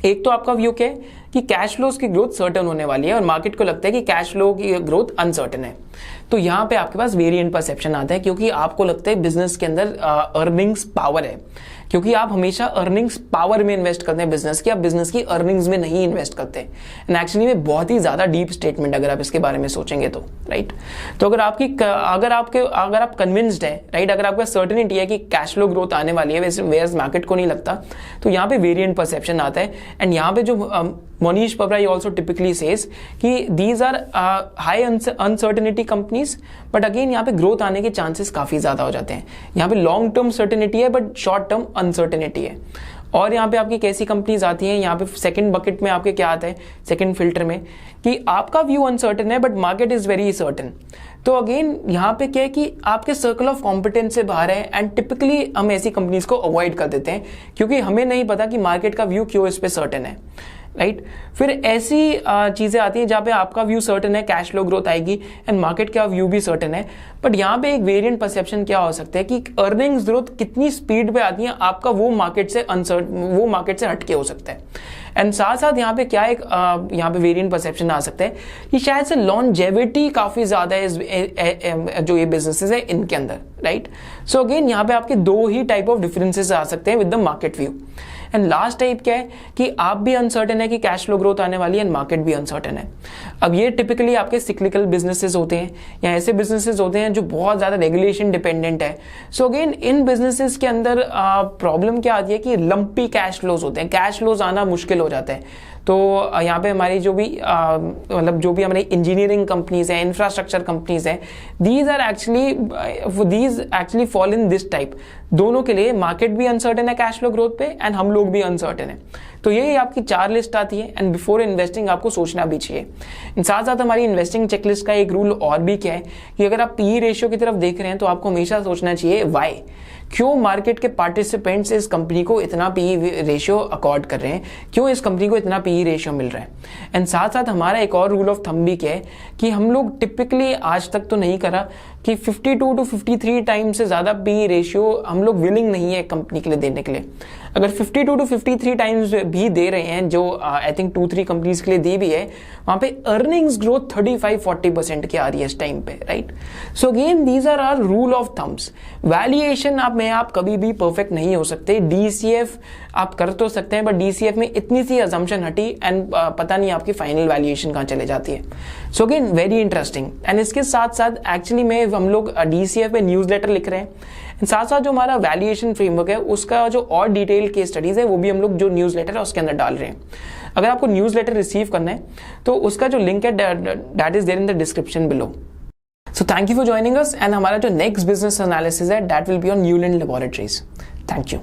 एक तो आपका व्यू क्या है कि कैश फ्लोज की ग्रोथ सर्टेन होने वाली है और मार्केट को लगता है कि कैश फ्लो की ग्रोथ अनसर्टेन है। तो यहाँ पे आपके पास वेरिएंट परसेप्शन आता है क्योंकि आपको लगता है बिजनेस के अंदर अर्निंग्स पावर है क्योंकि आप हमेशा अर्निंग्स पावर में इन्वेस्ट करते हैं बिजनेस की, आप बिजनेस की अर्निंग्स में नहीं इन्वेस्ट करते। एंड एक्चुअली में बहुत ही ज्यादा डीप स्टेटमेंट अगर आप इसके बारे में सोचेंगे तो, राइट। तो अगर आप कन्विंस्ड है, राइट, अगर आपका सर्टेनिटी है कि कैश फ्लो ग्रोथ आने वाली है, वैसे मार्केट को नहीं लगता, तो यहाँ पे वेरिएंट परसेप्शन आता है। एंड यहाँ पे जो Monish Pabrai also typically says कि these are high uncertainty companies, but again यहाँ पे ग्रोथ आने के चांसेस काफी ज्यादा हो जाते हैं। यहाँ पे लॉन्ग टर्म सर्टेनिटी है बट शॉर्ट टर्म अनसर्टेनिटी है। और यहाँ पे आपकी कैसी कंपनीज आती हैं, यहाँ पे सेकंड बकेट में आपके क्या आता है, सेकंड फिल्टर में, कि आपका व्यू अनसर्टेन है but market is very certain. तो अगेन यहाँ पे क्या है कि आपके सर्कल ऑफ कॉम्पिटेंस से बाहर है एंड टिपिकली हम ऐसी कंपनीज को अवॉइड कर देते हैं क्योंकि हमें नहीं पता कि मार्केट का व्यू क्यों इस पे सर्टेन है, राइट। फिर ऐसी चीजें आती हैं जहाँ पे आपका व्यू सर्टेन है, कैश फ्लो ग्रोथ आएगी एंड मार्केट का व्यू भी सर्टेन है, बट यहाँ पे एक वेरिएंट परसेप्शन क्या हो सकता है कि अर्निंग्स ग्रोथ कितनी स्पीड पे आती है, आपका वो मार्केट से हटके हो सकता है। एंड साथ साथ यहाँ पे क्या एक यहाँ पे वेरिएंट परसेप्शन आ सकता है कि शायद से लॉन्जेविटी काफी ज्यादा है जो ये बिजनेसेस है इनके अंदर, राइट। सो अगेन यहाँ पे आपके दो ही टाइप ऑफ डिफरेंसेस आ सकते हैं with the market view. And last type क्या है कि आप भी अनसर्टेन है कि कैश फ्लो ग्रोथ आने वाली है एंड मार्केट भी अनसर्टेन है। अब ये टिपिकली आपके सिक्लिकल बिजनेसेस होते हैं या ऐसे बिजनेसेस होते हैं जो बहुत ज्यादा रेगुलेशन डिपेंडेंट है। सो अगेन इन बिजनेसेस के अंदर प्रॉब्लम क्या आती है कि लंपी कैश फ्लोज होते हैं, कैश फ्लोज आना मुश्किल हो जाता है। तो यहाँ पे हमारी जो भी मतलब जो भी हमारी इंजीनियरिंग कंपनीज हैं, इंफ्रास्ट्रक्चर कंपनीज हैं, these actually fall in this type. दोनों के लिए मार्केट भी अनसर्टेन है कैश फ्लो ग्रोथ पे एंड हम लोग भी अनसर्टेन है। तो यही आपकी 4 लिस्ट आती है एंड बिफोर इन्वेस्टिंग आपको सोचना भी चाहिए। साथ साथ हमारी इन्वेस्टिंग चेकलिस्ट का एक रूल और भी क्या है कि अगर आप पीई रेशियो की तरफ देख रहे हैं तो आपको हमेशा सोचना चाहिए वाई, क्यों मार्केट के पार्टिसिपेंट्स इस कंपनी को इतना पीई रेशियो अकॉर्ड कर रहे हैं, क्यों इस कंपनी को इतना पीई रेशियो मिल रहा है। एंड साथ साथ हमारा एक और रूल ऑफ थंब भी क्या है कि हम लोग टिपिकली आज तक तो नहीं करा कि 52 to 53 टाइम्स से ज्यादा पीई रेशियो हम लोग विलिंग नहीं है कंपनी के लिए देने के लिए। अगर 52 to 53 टाइम्स भी दे रहे हैं, जो आई थिंक 2-3 कंपनीज के लिए दी भी है, वहां पे अर्निंग्स ग्रोथ 35-40% की आ रही है इस टाइम पे, right. So again these are are rule of thumbs. Valuation आप कभी भी परफेक्ट नहीं हो सकते। डीसीएफ आप कर तो सकते हैं बट डीसीएफ में इतनी सी अजम्पशन हटी एंड पता नहीं आपकी फाइनल वैल्यूएशन कहाँ चले जाती है। So again very interesting. And इसके साथ साथ एक्चुअली में हम लोग डीसीएफ पे न्यूज़लेटर लिख रहे हैं, साथ साथ जो हमारा वैल्यूएशन फ्रेमवर्क है उसका जो और डिटेल केस स्टडीज है वो भी हम लोग जो न्यूज़लेटर है उसके अंदर डाल रहे हैं। अगर आपको न्यूज़लेटर रिसीव करना है तो उसका जो लिंक है that is there in the description below. So thank you for joining us and हमारा जो नेक्स्ट बिजनेस एनालिसिस है that will be on Neuland Laboratories. Thank you.